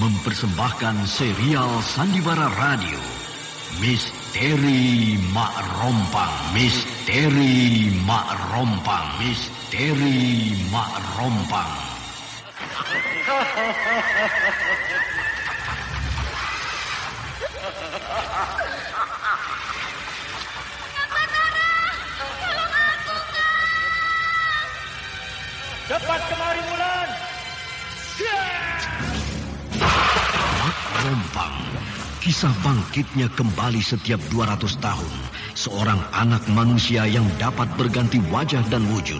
mempersembahkan serial Sandiwara Radio Misteri Mak Rompang. Misteri Mak Rompang. Misteri Mak Rompang. Cepat kemari, Wulan. Mak Rompang. Kisah bangkitnya kembali setiap 200 tahun. Seorang anak manusia yang dapat berganti wajah dan wujud.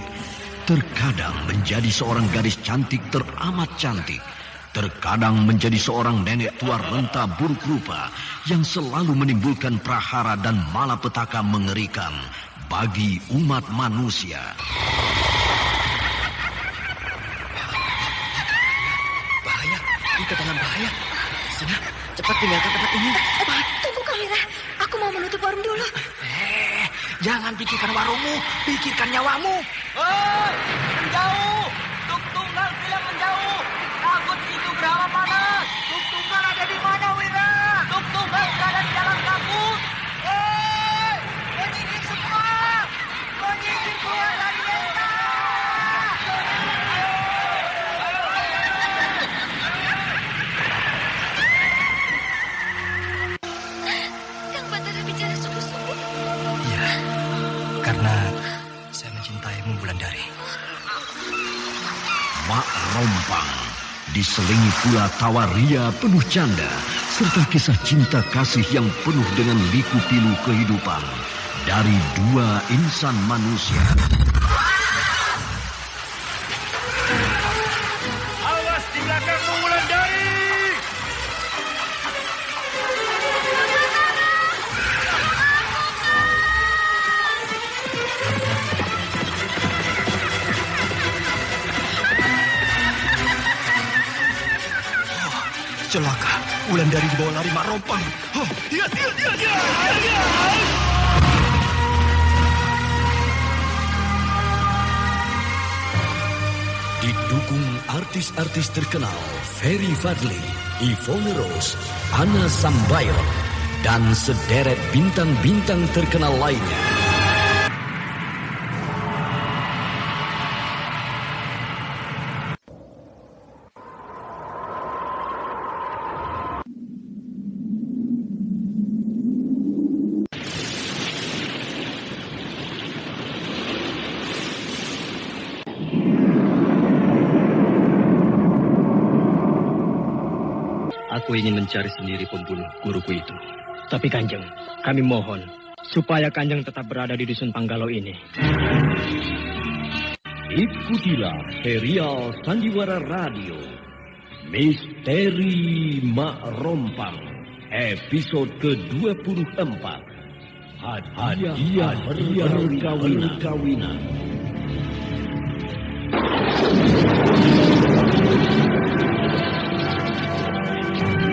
Terkadang menjadi seorang gadis cantik teramat cantik. Terkadang menjadi seorang nenek tua renta buruk rupa yang selalu menimbulkan prahara dan malapetaka mengerikan bagi umat manusia. Bahaya, kita dalam bahaya. Sudah, cepat tinggalkan tempat ini. Tunggu Kamira, aku mau menutup warung dulu. Jangan pikirkan warungmu, pikirkan nyawamu. Hei, menjauh. Tuk Tunggal bilang menjauh. Takut itu berawa panas. Tuk Tunggal ada di mana, Wira? Tuk Tunggal berada di dalam kabut. Hei, menyingkir semua. Menyingkir keluar dari desa. Kang Batara bicara sungguh-sungguh. Iya, karena saya mencintaimu, Wulandari. Mak Rompang diselingi pula tawa ria penuh canda serta kisah cinta kasih yang penuh dengan liku-pilu kehidupan dari dua insan manusia. Awas di belakangmu, Wulandari. Celaka, Wulandari dibawa lari Mak Rompang. Dia. Didukung artis-artis terkenal Ferry Fadli, Yvonne Rose, Anna Sambayot, dan sederet bintang-bintang terkenal lainnya. Aku ingin mencari sendiri pembunuh guruku itu. Tapi Kanjeng, kami mohon supaya Kanjeng tetap berada di dusun Panggalo ini. Ikutilah serial Sandiwara Radio Misteri Mak Rompang episode ke-24. Hadiah perkawinan.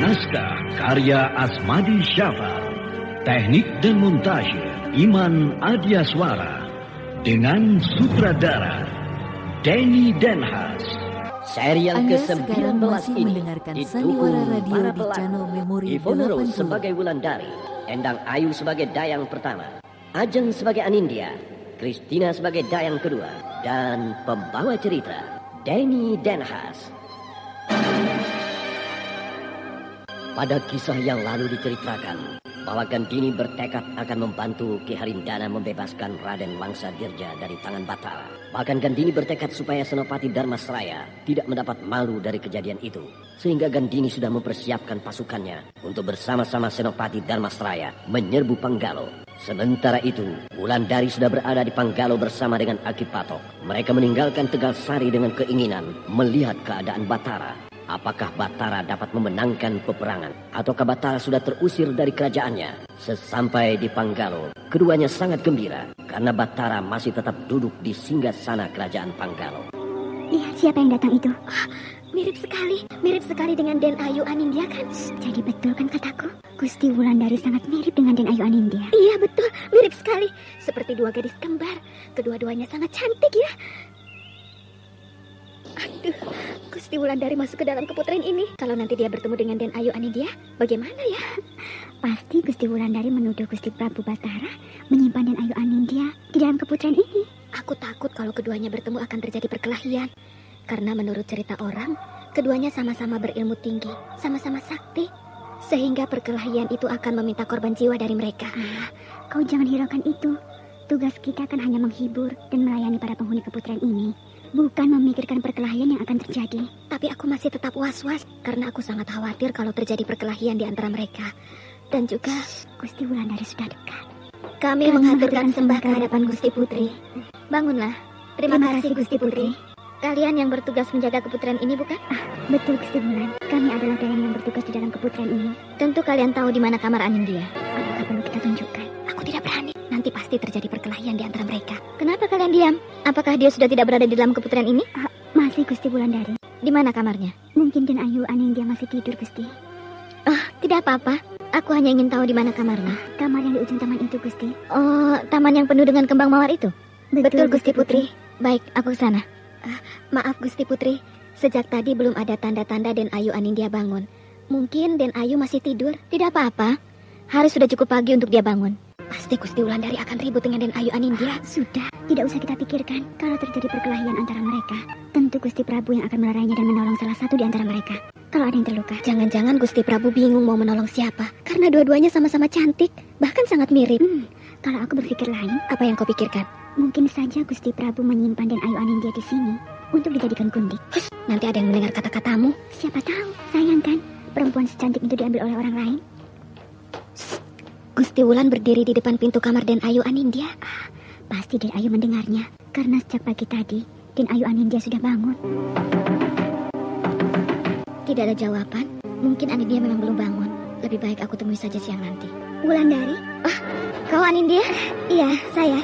Naskah karya Asmadi Syafar. Teknik dan montase Iman Adyaswara. Dengan sutradara Denny Denhas. Serial Anda ke-19 sekarang masih ini mendengarkan didukung Sandiwara Radio para di pelakon. channel Memori Yvonne Rose 80. sebagai Wulandari, Endang Ayu sebagai Dayang pertama, Ajeng sebagai Anindya, Christina sebagai Dayang kedua, dan pembawa cerita Denny Denhas. Pada kisah yang lalu diceritakan bahwa Gandini bertekad akan membantu Ki Harindana membebaskan Raden Wangsa Dirja dari tangan Batara. Bahkan Gandini bertekad supaya Senopati Darmasraya tidak mendapat malu dari kejadian itu. Sehingga Gandini sudah mempersiapkan pasukannya untuk bersama-sama Senopati Darmasraya menyerbu Panggalo. Sementara itu, Wulandari sudah berada di Panggalo bersama dengan Aki Patok. Mereka meninggalkan Tegal Sari dengan keinginan melihat keadaan Batara. Apakah Batara dapat memenangkan peperangan? Ataukah Batara sudah terusir dari kerajaannya? Sesampai di Panggalo, keduanya sangat gembira karena Batara masih tetap duduk di singgasana kerajaan Panggalo. Lihat siapa yang datang itu. Mirip sekali dengan Den Ayu Anindya kan? Jadi betul kan kataku? Gusti Wulandari sangat mirip dengan Den Ayu Anindya. Iya betul, mirip sekali. Seperti dua gadis kembar. Kedua-duanya sangat cantik ya. Aduh, Gusti Gusti Wulandari masuk ke dalam keputren ini. Kalau nanti dia bertemu dengan Den Ayu Anindya, bagaimana ya? Pasti Gusti Wulandari menuduh Gusti Prabu Batara menyimpan Den Ayu Anindya di dalam keputren ini. Aku takut kalau keduanya bertemu akan terjadi perkelahian. Karena menurut cerita orang, keduanya sama-sama berilmu tinggi, sama-sama sakti. Sehingga perkelahian itu akan meminta korban jiwa dari mereka. Kau jangan hiraukan itu. Tugas kita kan hanya menghibur dan melayani para penghuni keputren ini, bukan memikirkan perkelahian yang akan terjadi. Tapi aku masih tetap was-was karena aku sangat khawatir kalau terjadi perkelahian di antara mereka. Dan juga Gusti Wulandari sudah dekat. Kami menghaturkan sembah ke hadapan Gusti Putri. Bangunlah. Terima kasih Gusti Putri. Kalian yang bertugas menjaga keputren ini, bukan? Betul Gusti Wulan. Kami adalah dalang yang bertugas di dalam keputren ini. Tentu kalian tahu di mana kamar Anindya. Apakah perlu kita tunjukkan? Aku tidak berani. Nanti pasti terjadi perkelahian di antara mereka. Kenapa kalian diam? Apakah dia sudah tidak berada di dalam keputren ini? Masih Gusti Wulandari. Di mana kamarnya? Mungkin Den Ayu Anindya masih tidur, Gusti. Tidak apa-apa. Aku hanya ingin tahu di mana kamarnya. Kamar yang di ujung taman itu, Gusti. Oh, taman yang penuh dengan kembang mawar itu? Betul Gusti Putri. Baik, aku ke sana. Maaf Gusti Putri, sejak tadi belum ada tanda-tanda Den Ayu Anindya bangun. Mungkin Den Ayu masih tidur. Tidak apa-apa. Hari sudah cukup pagi untuk dia bangun. Pasti Gusti Wulandari akan ribut dengan Den Ayu Anindya. Sudah, tidak usah kita pikirkan. Kalau terjadi perkelahian antara mereka, tentu Gusti Prabu yang akan melarainya dan menolong salah satu di antara mereka. Kalau ada yang terluka, jangan-jangan Gusti Prabu bingung mau menolong siapa. Karena dua-duanya sama-sama cantik, bahkan sangat mirip. Kalau aku berpikir lain, apa yang kau pikirkan? Mungkin saja Gusti Prabu menyimpan Den Ayu Anindya di sini untuk dijadikan gundik. Nanti ada yang mendengar kata-katamu. Siapa tahu, sayang kan? Perempuan secantik itu diambil oleh orang lain. Gusti Wulan berdiri di depan pintu kamar Den Ayu Anindya. Pasti Den Ayu mendengarnya, karena sejak pagi tadi Den Ayu Anindya sudah bangun. Tidak ada jawaban. Mungkin Anindya memang belum bangun. Lebih baik aku temui saja siang nanti. Wulandari? Kau Anindya? Iya, saya.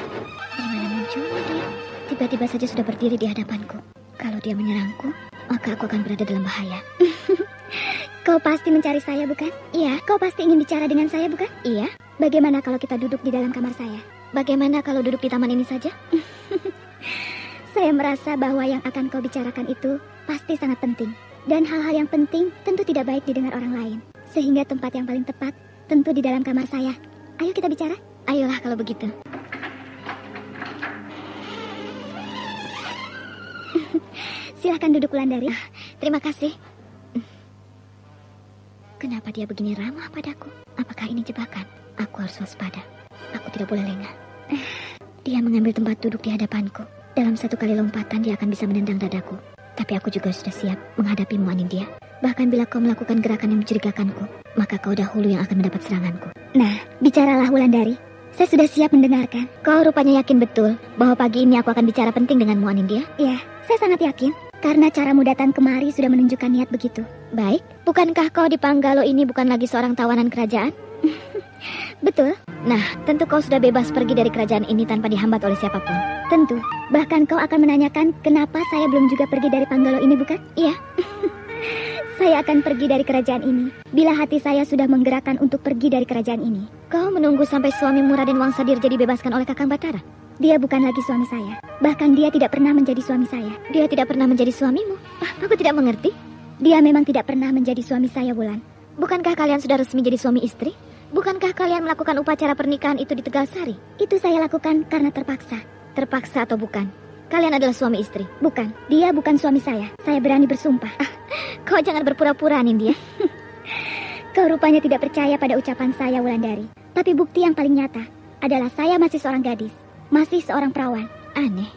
Dari mana muncul dia? Tiba-tiba saja sudah berdiri di hadapanku. Kalau dia menyerangku, maka aku akan berada dalam bahaya. Kau pasti mencari saya, bukan? Iya. Kau pasti ingin bicara dengan saya, bukan? Iya. Bagaimana kalau kita duduk di dalam kamar saya? Bagaimana kalau duduk di taman ini saja? Saya merasa bahwa yang akan kau bicarakan itu pasti sangat penting. Dan hal-hal yang penting tentu tidak baik didengar orang lain. Sehingga tempat yang paling tepat tentu di dalam kamar saya. Ayo kita bicara. Ayolah kalau begitu. Silahkan duduk Wulandari. Terima kasih. Kenapa dia begini ramah padaku? Apakah ini jebakan? Aku harus waspada. Aku tidak boleh lengah. Dia mengambil tempat duduk di hadapanku. Dalam satu kali lompatan dia akan bisa menendang dadaku. Tapi aku juga sudah siap menghadapimu Anindya. Bahkan bila kau melakukan gerakan yang mencurigakanku, maka kau dahulu yang akan mendapat seranganku. Nah, bicaralah Wulandari. Saya sudah siap mendengarkan. Kau rupanya yakin betul bahwa pagi ini aku akan bicara penting denganmu Anindya? Iya, saya sangat yakin. Karena caramu datang kemari sudah menunjukkan niat begitu. Baik, bukankah kau di Panggalo ini bukan lagi seorang tawanan kerajaan? Betul. Nah, tentu kau sudah bebas pergi dari kerajaan ini tanpa dihambat oleh siapapun. Tentu. Bahkan kau akan menanyakan kenapa saya belum juga pergi dari Panggalo ini, bukan? Iya. Saya akan pergi dari kerajaan ini bila hati saya sudah menggerakkan untuk pergi dari kerajaan ini. Kau menunggu sampai suamimu Raden Wangsadirja dibebaskan oleh Kakang Batara? Dia bukan lagi suami saya. Bahkan dia tidak pernah menjadi suami saya. Dia tidak pernah menjadi suamimu? Aku tidak mengerti. Dia memang tidak pernah menjadi suami saya, Wulan. Bukankah kalian sudah resmi jadi suami istri? Bukankah kalian melakukan upacara pernikahan itu di Tegalsari? Itu saya lakukan karena terpaksa. Terpaksa atau bukan? Kalian adalah suami istri? Bukan. Dia bukan suami saya. Saya berani bersumpah. Kau jangan berpura-pura, Nindya. Kau rupanya tidak percaya pada ucapan saya, Wulandari. Tapi bukti yang paling nyata adalah saya masih seorang gadis. Masih seorang perawan. Aneh.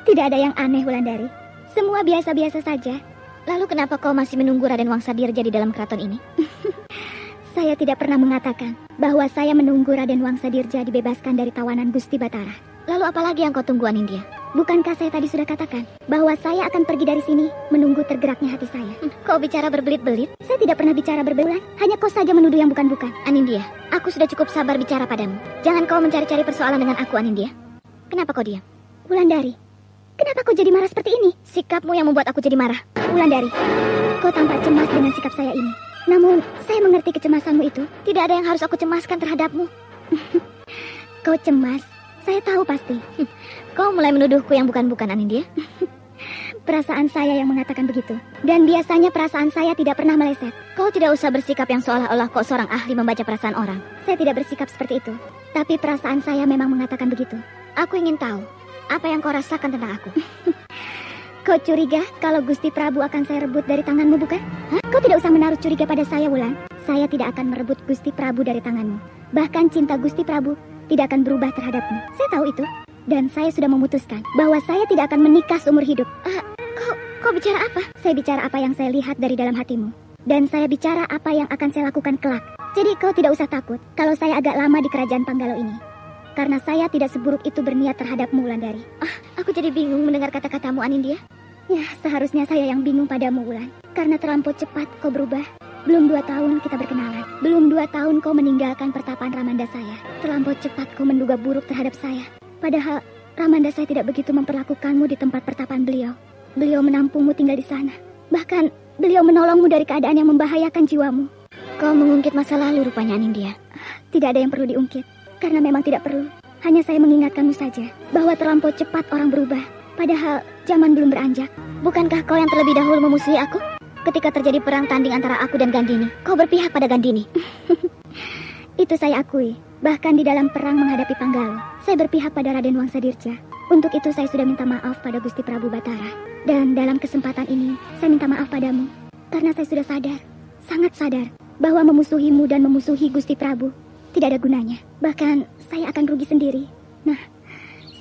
Tidak ada yang aneh, Wulandari. Semua biasa-biasa saja. Lalu kenapa kau masih menunggu Raden Wangsadirja di dalam keraton ini? Saya tidak pernah mengatakan bahwa saya menunggu Raden Wangsadirja dibebaskan dari tawanan Gusti Batara. Lalu apalagi yang kau tunggu, Anindya? Bukankah saya tadi sudah katakan bahwa saya akan pergi dari sini menunggu tergeraknya hati saya? Kau bicara berbelit-belit? Saya tidak pernah bicara berbelit. Hanya kau saja menuduh yang bukan-bukan. Anindya, aku sudah cukup sabar bicara padamu. Jangan kau mencari-cari persoalan dengan aku, Anindya. Kenapa kau diam? Wulandari, kenapa kau jadi marah seperti ini? Sikapmu yang membuat aku jadi marah. Wulandari, kau tampak cemas dengan sikap saya ini. Namun, saya mengerti kecemasanmu itu. Tidak ada yang harus aku cemaskan terhadapmu. Kau cemas, saya tahu pasti. Kau mulai menuduhku yang bukan-bukan, Anindya. Perasaan saya yang mengatakan begitu. Dan biasanya perasaan saya tidak pernah meleset. Kau tidak usah bersikap yang seolah-olah kau seorang ahli membaca perasaan orang. Saya tidak bersikap seperti itu. Tapi perasaan saya memang mengatakan begitu. Aku ingin tahu apa yang kau rasakan tentang aku. Kau curiga kalau Gusti Prabu akan saya rebut dari tanganmu, bukan? Hah? Kau tidak usah menaruh curiga pada saya, Wulan. Saya tidak akan merebut Gusti Prabu dari tanganmu. Bahkan cinta Gusti Prabu tidak akan berubah terhadapmu. Saya tahu itu. Dan saya sudah memutuskan bahwa saya tidak akan menikah seumur hidup. Kau bicara apa? Saya bicara apa yang saya lihat dari dalam hatimu. Dan saya bicara apa yang akan saya lakukan kelak. Jadi kau tidak usah takut kalau saya agak lama di kerajaan Panggalo ini. Karena saya tidak seburuk itu berniat terhadapmu, Wulandari. Aku jadi bingung mendengar kata-katamu, Anindya. Ya, seharusnya saya yang bingung padamu, Wulan. Karena terlampau cepat kau berubah. Belum 2 tahun kita berkenalan. Belum 2 tahun kau meninggalkan pertapaan Ramanda saya. Terlampau cepat kau menduga buruk terhadap saya. Padahal Ramanda saya tidak begitu memperlakukanmu di tempat pertapaan beliau. Beliau menampungmu tinggal di sana. Bahkan beliau menolongmu dari keadaan yang membahayakan jiwamu. Kau mengungkit masa lalu rupanya, Anindya. Tidak ada yang perlu diungkit. Karena memang tidak perlu. Hanya saya mengingatkanmu saja bahwa terlampau cepat orang berubah. Padahal zaman belum beranjak. Bukankah kau yang terlebih dahulu memusuhi aku? Ketika terjadi perang tanding antara aku dan Gandini, kau berpihak pada Gandini. Itu saya akui. Bahkan di dalam perang menghadapi Panggalo, saya berpihak pada Raden Wangsadirja. Untuk itu saya sudah minta maaf pada Gusti Prabu Batara. Dan dalam kesempatan ini, saya minta maaf padamu. Karena saya sudah sadar, sangat sadar, bahwa memusuhimu dan memusuhi Gusti Prabu tidak ada gunanya. Bahkan saya akan rugi sendiri. Nah,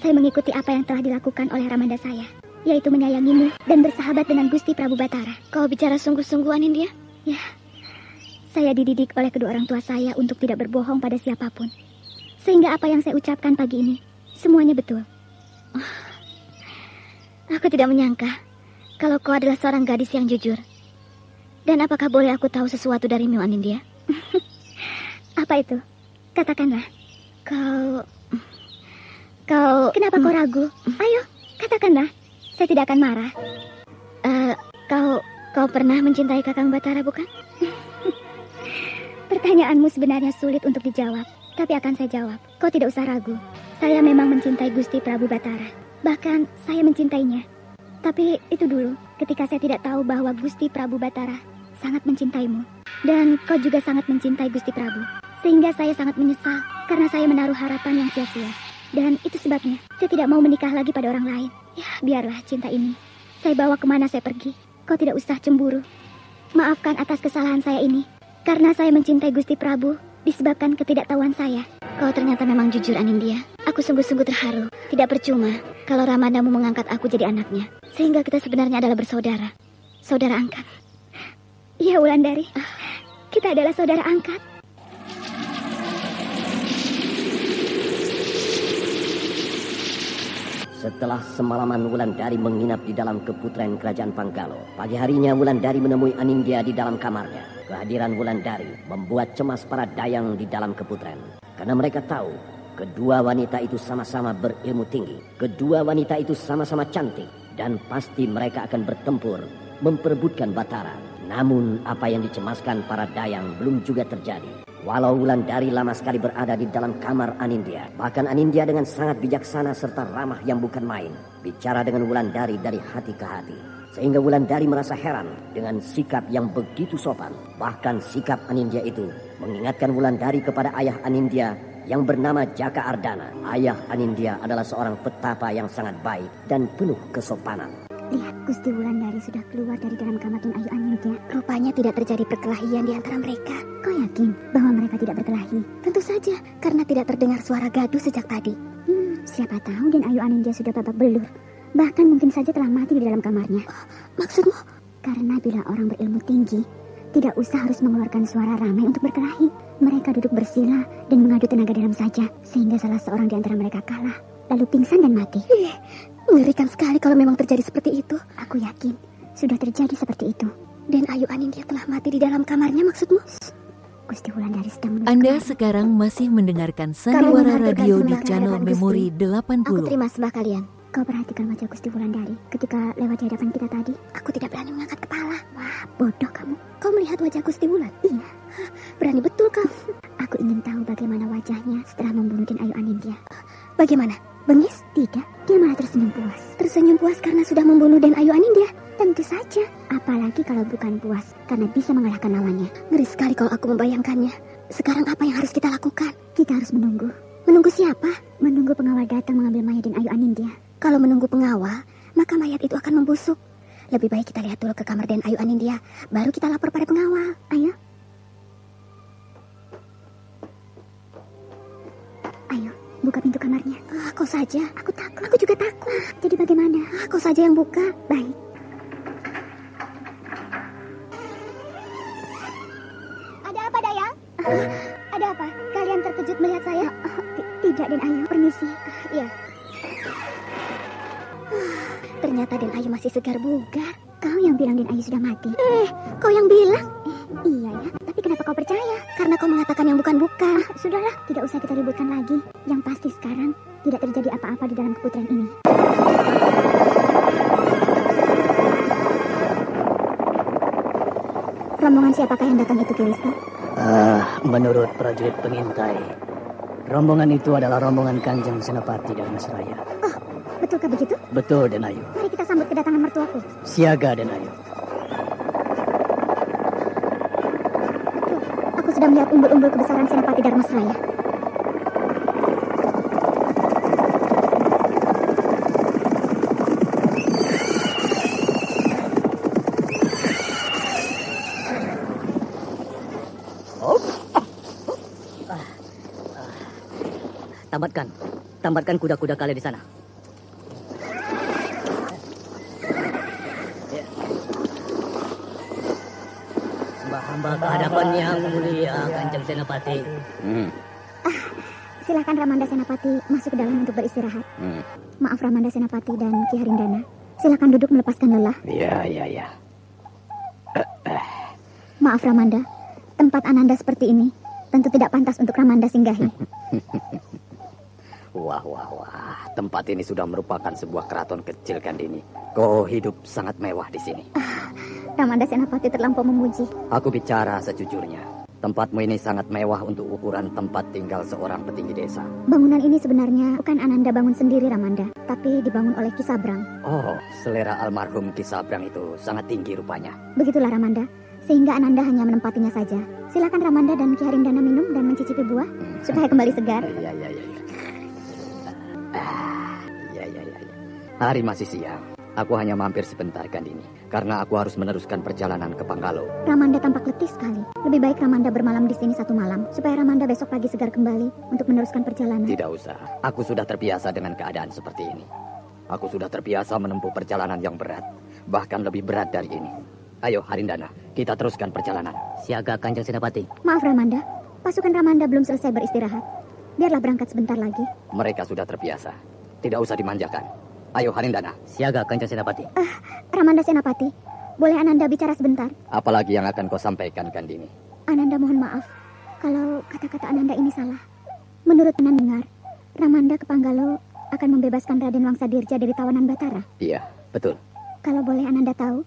saya mengikuti apa yang telah dilakukan oleh Ramanda saya, yaitu menyayangimu dan bersahabat dengan Gusti Prabu Batara. Kau bicara sungguh-sungguh, Anindya? Ya. Saya dididik oleh kedua orang tua saya untuk tidak berbohong pada siapapun. Sehingga apa yang saya ucapkan pagi ini, semuanya betul. Aku tidak menyangka kalau kau adalah seorang gadis yang jujur. Dan apakah boleh aku tahu sesuatu darimu, Anindya? Apa itu? Katakanlah. Kau... Kenapa kau ragu? Ayo, katakanlah. Saya tidak akan marah. Kau pernah mencintai Kakang Batara, bukan? Pertanyaanmu sebenarnya sulit untuk dijawab, tapi akan saya jawab. Kau tidak usah ragu. Saya memang mencintai Gusti Prabu Batara. Bahkan saya mencintainya. Tapi itu dulu, ketika saya tidak tahu bahwa Gusti Prabu Batara sangat mencintaimu. Dan kau juga sangat mencintai Gusti Prabu. Sehingga saya sangat menyesal karena saya menaruh harapan yang sia-sia. Dan itu sebabnya saya tidak mau menikah lagi pada orang lain. Ya, biarlah cinta ini saya bawa kemana saya pergi. Kau tidak usah cemburu. Maafkan atas kesalahan saya ini. Karena saya mencintai Gusti Prabu disebabkan ketidaktahuan saya. Kau ternyata memang jujur, Anindya. Aku sungguh-sungguh terharu. Tidak percuma kalau Ramandamu mengangkat aku jadi anaknya. Sehingga kita sebenarnya adalah bersaudara. Saudara angkat. Iya, Wulandari. Kita adalah saudara angkat. Setelah semalaman Wulandari menginap di dalam keputren kerajaan Panggalo, pagi harinya Wulandari menemui Anindya di dalam kamarnya. Kehadiran Wulandari membuat cemas para dayang di dalam keputren. Karena mereka tahu kedua wanita itu sama-sama berilmu tinggi. Kedua wanita itu sama-sama cantik. Dan pasti mereka akan bertempur memperebutkan Batara. Namun apa yang dicemaskan para dayang belum juga terjadi. Walau Wulandari lama sekali berada di dalam kamar Anindya, bahkan Anindya dengan sangat bijaksana serta ramah yang bukan main, bicara dengan Wulandari dari hati ke hati. Sehingga Wulandari merasa heran dengan sikap yang begitu sopan. Bahkan sikap Anindya itu mengingatkan Wulandari kepada ayah Anindya yang bernama Jaka Ardana. Ayah Anindya adalah seorang petapa yang sangat baik dan penuh kesopanan. Lihat, Gusti Wulandari sudah keluar dari dalam kamar Tun Ayu Anindya. Rupanya tidak terjadi perkelahian di antara mereka. Kau yakin bahwa mereka tidak berkelahi? Tentu saja, karena tidak terdengar suara gaduh sejak tadi. Siapa tahu Dan Ayu Anindya sudah babak belur. Bahkan mungkin saja telah mati di dalam kamarnya. Maksudmu? Karena bila orang berilmu tinggi, tidak usah harus mengeluarkan suara ramai untuk berkelahi. Mereka duduk bersila dan mengadu tenaga dalam saja, sehingga salah seorang di antara mereka kalah, lalu pingsan dan mati. Mengerikan sekali kalau memang terjadi seperti itu. Aku yakin sudah terjadi seperti itu. Dan Ayu Anindya telah mati di dalam kamarnya, maksudmu? Gusti Wulandari sedang menunggu. Anda sekarang masih mendengarkan Sandiwara Radio di channel Memori 80. Aku terima sembah kalian. Kau perhatikan wajah Gusti Wulandari ketika lewat di hadapan kita tadi. Aku tidak berani mengangkat kepala. Wah, bodoh kamu. Kau melihat wajah Gusti Wulan? Iya. Berani betul kau. Aku ingin tahu bagaimana wajahnya setelah membunuh Den Ayu Anindya. Bagaimana? Bengis? Tidak. Dia malah tersenyum puas. Tersenyum puas karena sudah membunuh Den Ayu Anindya? Tentu saja. Apalagi kalau bukan puas karena bisa mengalahkan lawannya. Ngeri sekali kalau aku membayangkannya. Sekarang apa yang harus kita lakukan? Kita harus menunggu. Menunggu siapa? Menunggu pengawal datang mengambil mayat Den Ayu Anindya. Kalau menunggu pengawal, maka mayat itu akan membusuk. Lebih baik kita lihat dulu ke kamar Den Ayu Anindya, baru kita lapor pada pengawal. Ayo. Ayo, buka pintu kamarnya. Kau saja. Aku takut. Aku juga takut. Jadi bagaimana? Kau saja yang buka. Baik. Ada apa, Dayang? Ada apa? Kalian terkejut melihat saya? Tidak, Den Ayu. Permisi. Iya. Ternyata Den Ayu masih segar bugar. Kau yang bilang Den Ayu sudah mati. Kau yang bilang? Iya ya. Tapi kenapa kau percaya? Karena kau mengatakan yang bukan-bukan. Sudahlah, tidak usah kita ributkan lagi. Yang pasti sekarang tidak terjadi apa-apa di dalam keputren ini. Rombongan siapakah yang datang itu, Kilista? Menurut prajurit pengintai, rombongan itu adalah rombongan Kanjeng Senapati dari Masraya. Oh, betulkah begitu? Betul, Den Ayu. Mari kita sambut kedatangan mertuaku. Siaga, Den Ayu. Aku sudah melihat umbul-umbul kebesaran Senapati Darmasraya. Tambatkan kuda-kuda kalian di sana. Hamba ke hadapan yang mulia Kanjeng Senapati. Silakan Ramanda Senapati masuk ke dalam untuk beristirahat. Maaf Ramanda Senapati dan Ki Harindana. Silakan duduk melepaskan lelah. Iya. Maaf Ramanda, tempat Ananda seperti ini tentu tidak pantas untuk Ramanda singgahi. Wah. Tempat ini sudah merupakan sebuah keraton kecil, Kandini. Kau hidup sangat mewah di sini. Ramanda Senapati terlampau memuji. Aku bicara sejujurnya. Tempatmu ini sangat mewah untuk ukuran tempat tinggal seorang petinggi desa. Bangunan ini sebenarnya bukan Ananda bangun sendiri, Ramanda, tapi dibangun oleh Ki Sabrang. Oh, selera almarhum Ki Sabrang itu sangat tinggi rupanya. Begitulah Ramanda, sehingga Ananda hanya menempatinya saja. Silakan Ramanda dan Ki Harindana minum dan mencicipi buah supaya kembali segar. Iya. Hari masih siang. Aku hanya mampir sebentar, Kandini, karena aku harus meneruskan perjalanan ke Panggalo. Ramanda tampak letih sekali. Lebih baik Ramanda bermalam di sini 1 malam, supaya Ramanda besok pagi segar kembali untuk meneruskan perjalanan. Tidak usah. Aku sudah terbiasa dengan keadaan seperti ini. Aku sudah terbiasa menempuh perjalanan yang berat, bahkan lebih berat dari ini. Ayo, Harindana, kita teruskan perjalanan. Siaga, Kanjeng Senapati. Maaf Ramanda, pasukan Ramanda belum selesai beristirahat. Biarlah berangkat sebentar lagi. Mereka sudah terbiasa. Tidak usah dimanjakan. Ayo, Harindana. Siaga, Kanjeng Senapati. Ramanda Senapati, boleh Ananda bicara sebentar? Apalagi yang akan kau sampaikan, Kandini? Ananda mohon maaf kalau kata-kata Ananda ini salah. Menurut Ananda dengar, Ramanda ke Panggalo akan membebaskan Raden Wangsadirja dari tawanan Batara. Iya, betul. Kalau boleh Ananda tahu,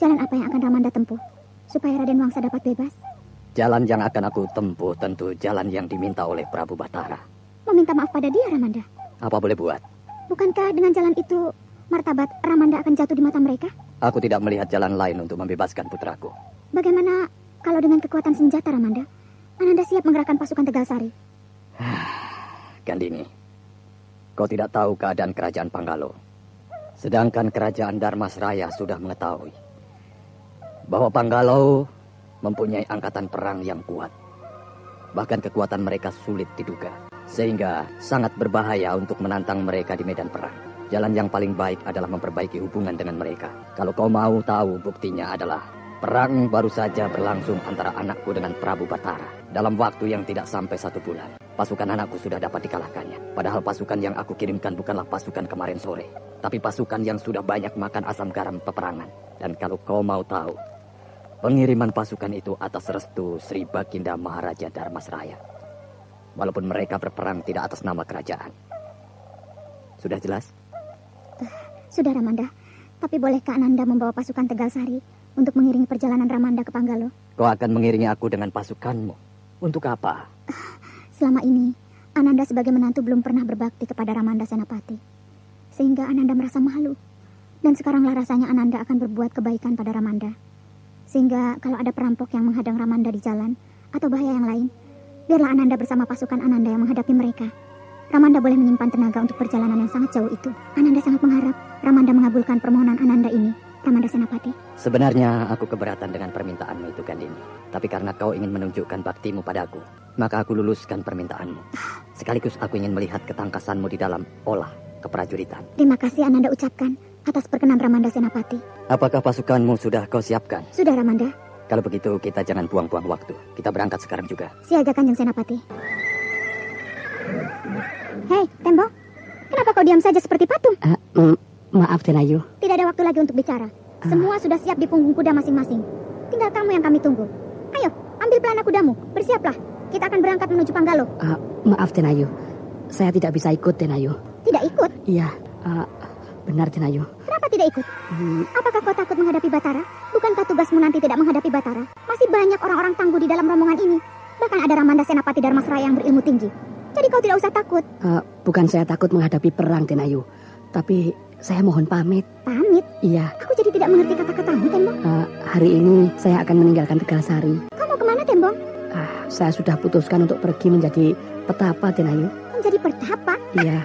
jalan apa yang akan Ramanda tempuh supaya Raden Wangsa dapat bebas? Jalan yang akan aku tempuh tentu jalan yang diminta oleh Prabu Batara. Meminta maaf pada dia, Ramanda? Apa boleh buat? Bukankah dengan jalan itu martabat Ramanda akan jatuh di mata mereka? Aku tidak melihat jalan lain untuk membebaskan putraku. Bagaimana kalau dengan kekuatan senjata, Ramanda? Ananda siap menggerakkan pasukan Tegal Sari. Kandini, kau tidak tahu keadaan kerajaan Panggalo. Sedangkan kerajaan Darmasraya sudah mengetahui bahwa Panggalo mempunyai angkatan perang yang kuat. Bahkan kekuatan mereka sulit diduga, sehingga sangat berbahaya untuk menantang mereka di medan perang. Jalan yang paling baik adalah memperbaiki hubungan dengan mereka. Kalau kau mau tahu, buktinya adalah perang baru saja berlangsung antara anakku dengan Prabu Batara. Dalam waktu yang tidak sampai 1 bulan, pasukan anakku sudah dapat dikalahkannya. Padahal pasukan yang aku kirimkan bukanlah pasukan kemarin sore, tapi pasukan yang sudah banyak makan asam garam peperangan. Dan kalau kau mau tahu, pengiriman pasukan itu atas restu Sri Baginda Maharaja Darmasraya. Walaupun mereka berperang tidak atas nama kerajaan. Sudah jelas? Sudah, Ramanda. Tapi bolehkah Ananda membawa pasukan Tegal Sari untuk mengiringi perjalanan Ramanda ke Panggalo? Kau akan mengiringi aku dengan pasukanmu. Untuk apa? Selama ini, Ananda sebagai menantu belum pernah berbakti kepada Ramanda Senapati. Sehingga Ananda merasa malu. Dan sekaranglah rasanya Ananda akan berbuat kebaikan pada Ramanda. Sehingga kalau ada perampok yang menghadang Ramanda di jalan, atau bahaya yang lain, biarlah Ananda bersama pasukan Ananda yang menghadapi mereka. Ramanda boleh menyimpan tenaga untuk perjalanan yang sangat jauh itu. Ananda sangat mengharap Ramanda mengabulkan permohonan Ananda ini, Ramanda Senapati. Sebenarnya aku keberatan dengan permintaanmu itu, Gandini. Tapi karena kau ingin menunjukkan baktimu padaku, maka aku luluskan permintaanmu. Sekaligus aku ingin melihat ketangkasanmu di dalam olah keprajuritan. Terima kasih Ananda ucapkan atas perkenan Ramanda Senapati. Apakah pasukanmu sudah kau siapkan? Sudah, Ramanda. Kalau begitu kita jangan buang-buang waktu. Kita berangkat sekarang juga. Siaga Kanjeng Senapati. Hei, Tembong. Kenapa kau diam saja seperti patung? Maaf, Tenayu. Tidak ada waktu lagi untuk bicara. Semua sudah siap di punggung kuda masing-masing. Tinggal kamu yang kami tunggu. Ayo, ambil pelana kudamu. Bersiaplah. Kita akan berangkat menuju Panggalo. Maaf, Tenayu. Saya tidak bisa ikut, Tenayu. Tidak ikut? Iya, benar, Tenayu. Kenapa tidak ikut? Apakah kau takut menghadapi Batara? Bukankah tugasmu nanti tidak menghadapi Batara? Masih banyak orang-orang tangguh di dalam rombongan ini. Bahkan ada Ramanda Senapati Darmasraya yang berilmu tinggi. Jadi kau tidak usah takut. Bukan saya takut menghadapi perang, Tenayu. Tapi saya mohon pamit. Pamit? Iya. Aku jadi tidak mengerti kata-katamu, Tembong. Hari ini saya akan meninggalkan Tegalsari. Kau mau kemana, Tembong? Saya sudah putuskan untuk pergi menjadi petapa, Tenayu. Menjadi petapa? Iya.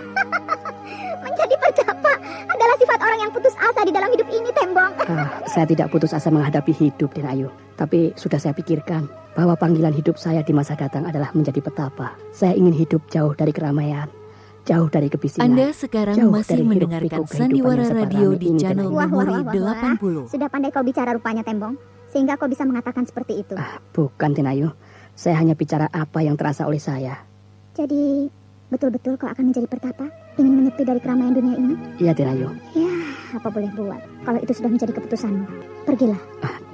Menjadi petapa adalah sifat orang yang putus asa di dalam hidup ini, Tembong. Saya tidak putus asa menghadapi hidup, Tenayu. Tapi sudah saya pikirkan bahwa panggilan hidup saya di masa datang adalah menjadi petapa. Saya ingin hidup jauh dari keramaian, jauh dari kebisingan. Anda sekarang masih mendengarkan Sandiwara Radio di channel Memori 80. Sudah pandai kau bicara rupanya, Tembong. Sehingga kau bisa mengatakan seperti itu. Bukan, Tenayu. Saya hanya bicara apa yang terasa oleh saya. Jadi, betul-betul kau akan menjadi pertapa? Ingin menyepi dari keramaian dunia ini? Iya, Tenayu. Ya, apa boleh buat. Kalau itu sudah menjadi keputusanmu, pergilah.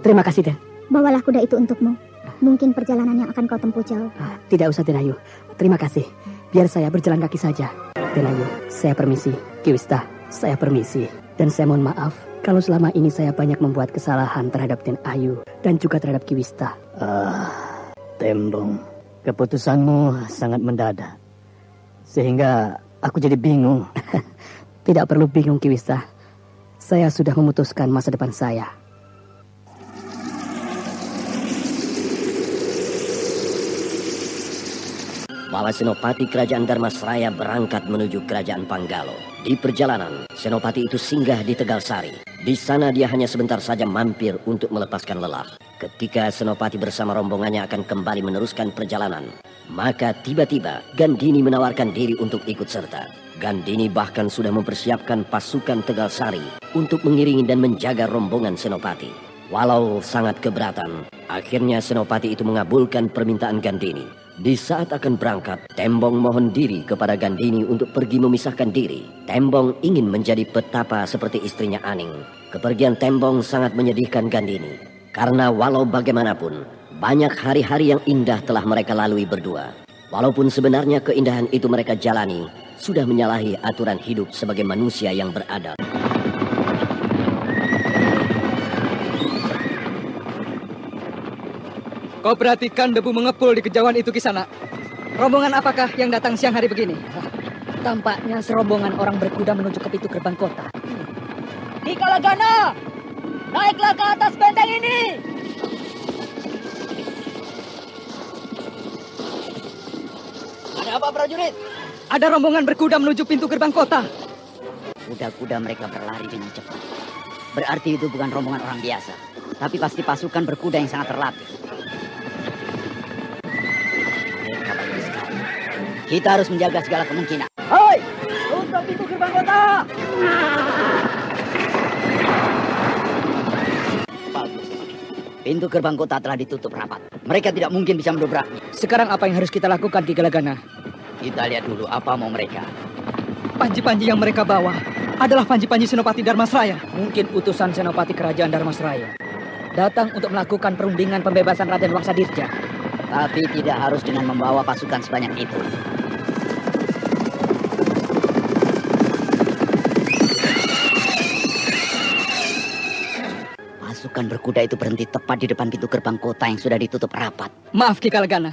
Terima kasih, Den. Bawalah kuda itu untukmu. Mungkin perjalanan yang akan kau tempuh jauh. Tidak usah, Tenayu. Terima kasih. Biar saya berjalan kaki saja. Tenayu, saya permisi. Kiwista, saya permisi. Dan saya mohon maaf kalau selama ini saya banyak membuat kesalahan terhadap Den Ayu dan juga terhadap Kiwista. Tembong, keputusanmu sangat mendadak. Sehingga aku jadi bingung. Tidak perlu bingung, Kiwista. Saya sudah memutuskan masa depan saya. Bahwa Senopati Kerajaan Darmasraya berangkat menuju Kerajaan Panggalo. Di perjalanan, Senopati itu singgah di Tegalsari. Di sana dia hanya sebentar saja mampir untuk melepaskan lelah. Ketika Senopati bersama rombongannya akan kembali meneruskan perjalanan, maka tiba-tiba Gandini menawarkan diri untuk ikut serta. Gandini bahkan sudah mempersiapkan pasukan Tegalsari untuk mengiringi dan menjaga rombongan Senopati. Walau sangat keberatan, akhirnya Senopati itu mengabulkan permintaan Gandini. Di saat akan berangkat, Tembong mohon diri kepada Gandini untuk pergi memisahkan diri. Tembong ingin menjadi petapa seperti istrinya Aning. Kepergian Tembong sangat menyedihkan Gandini. Karena walau bagaimanapun, banyak hari-hari yang indah telah mereka lalui berdua. Walaupun sebenarnya keindahan itu mereka jalani, sudah menyalahi aturan hidup sebagai manusia yang beradab. Kau perhatikan debu mengepul di kejauhan itu, Kisana. Rombongan apakah yang datang siang hari begini? Tampaknya serombongan orang berkuda menuju ke pintu gerbang kota. Di Kalagana, naiklah ke atas benteng ini. Ada apa, prajurit? Ada rombongan berkuda menuju pintu gerbang kota. Kuda-kuda mereka berlari dengan cepat. Berarti itu bukan rombongan orang biasa, tapi pasti pasukan berkuda yang sangat terlatih. Kita harus menjaga segala kemungkinan. Hei, tutup pintu gerbang kota. Bagus. Pintu gerbang kota telah ditutup rapat. Mereka tidak mungkin bisa mendobrak. Sekarang apa yang harus kita lakukan, Ki Galagana? Kita lihat dulu apa mau mereka. Panji-panji yang mereka bawa adalah panji-panji Senopati Darmasraya. Mungkin utusan Senopati Kerajaan Darmasraya datang untuk melakukan perundingan pembebasan Raden Wangsadirja. Tapi tidak harus dengan membawa pasukan sebanyak itu. Pasukan berkuda itu berhenti tepat di depan pintu gerbang kota yang sudah ditutup rapat. Maaf, Ki Kalagana.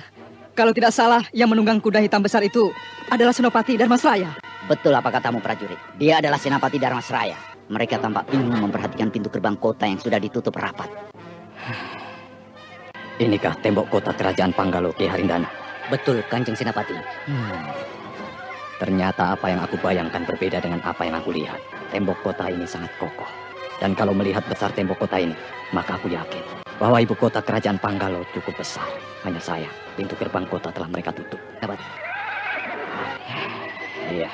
Kalau tidak salah, yang menunggang kuda hitam besar itu adalah Senopati Darmasraya. Betul apa katamu, prajurit. Dia adalah Senopati Darmasraya. Mereka tampak bingung memperhatikan pintu gerbang kota yang sudah ditutup rapat. Inikah tembok kota kerajaan Panggalo, Ki Harindana? Betul, Kanjeng Senapati. Ternyata apa yang aku bayangkan berbeda dengan apa yang aku lihat. Tembok kota ini sangat kokoh. Dan kalau melihat besar tembok kota ini, maka aku yakin bahwa ibu kota kerajaan Panggalo cukup besar. Hanya sayang, pintu gerbang kota telah mereka tutup. Iya,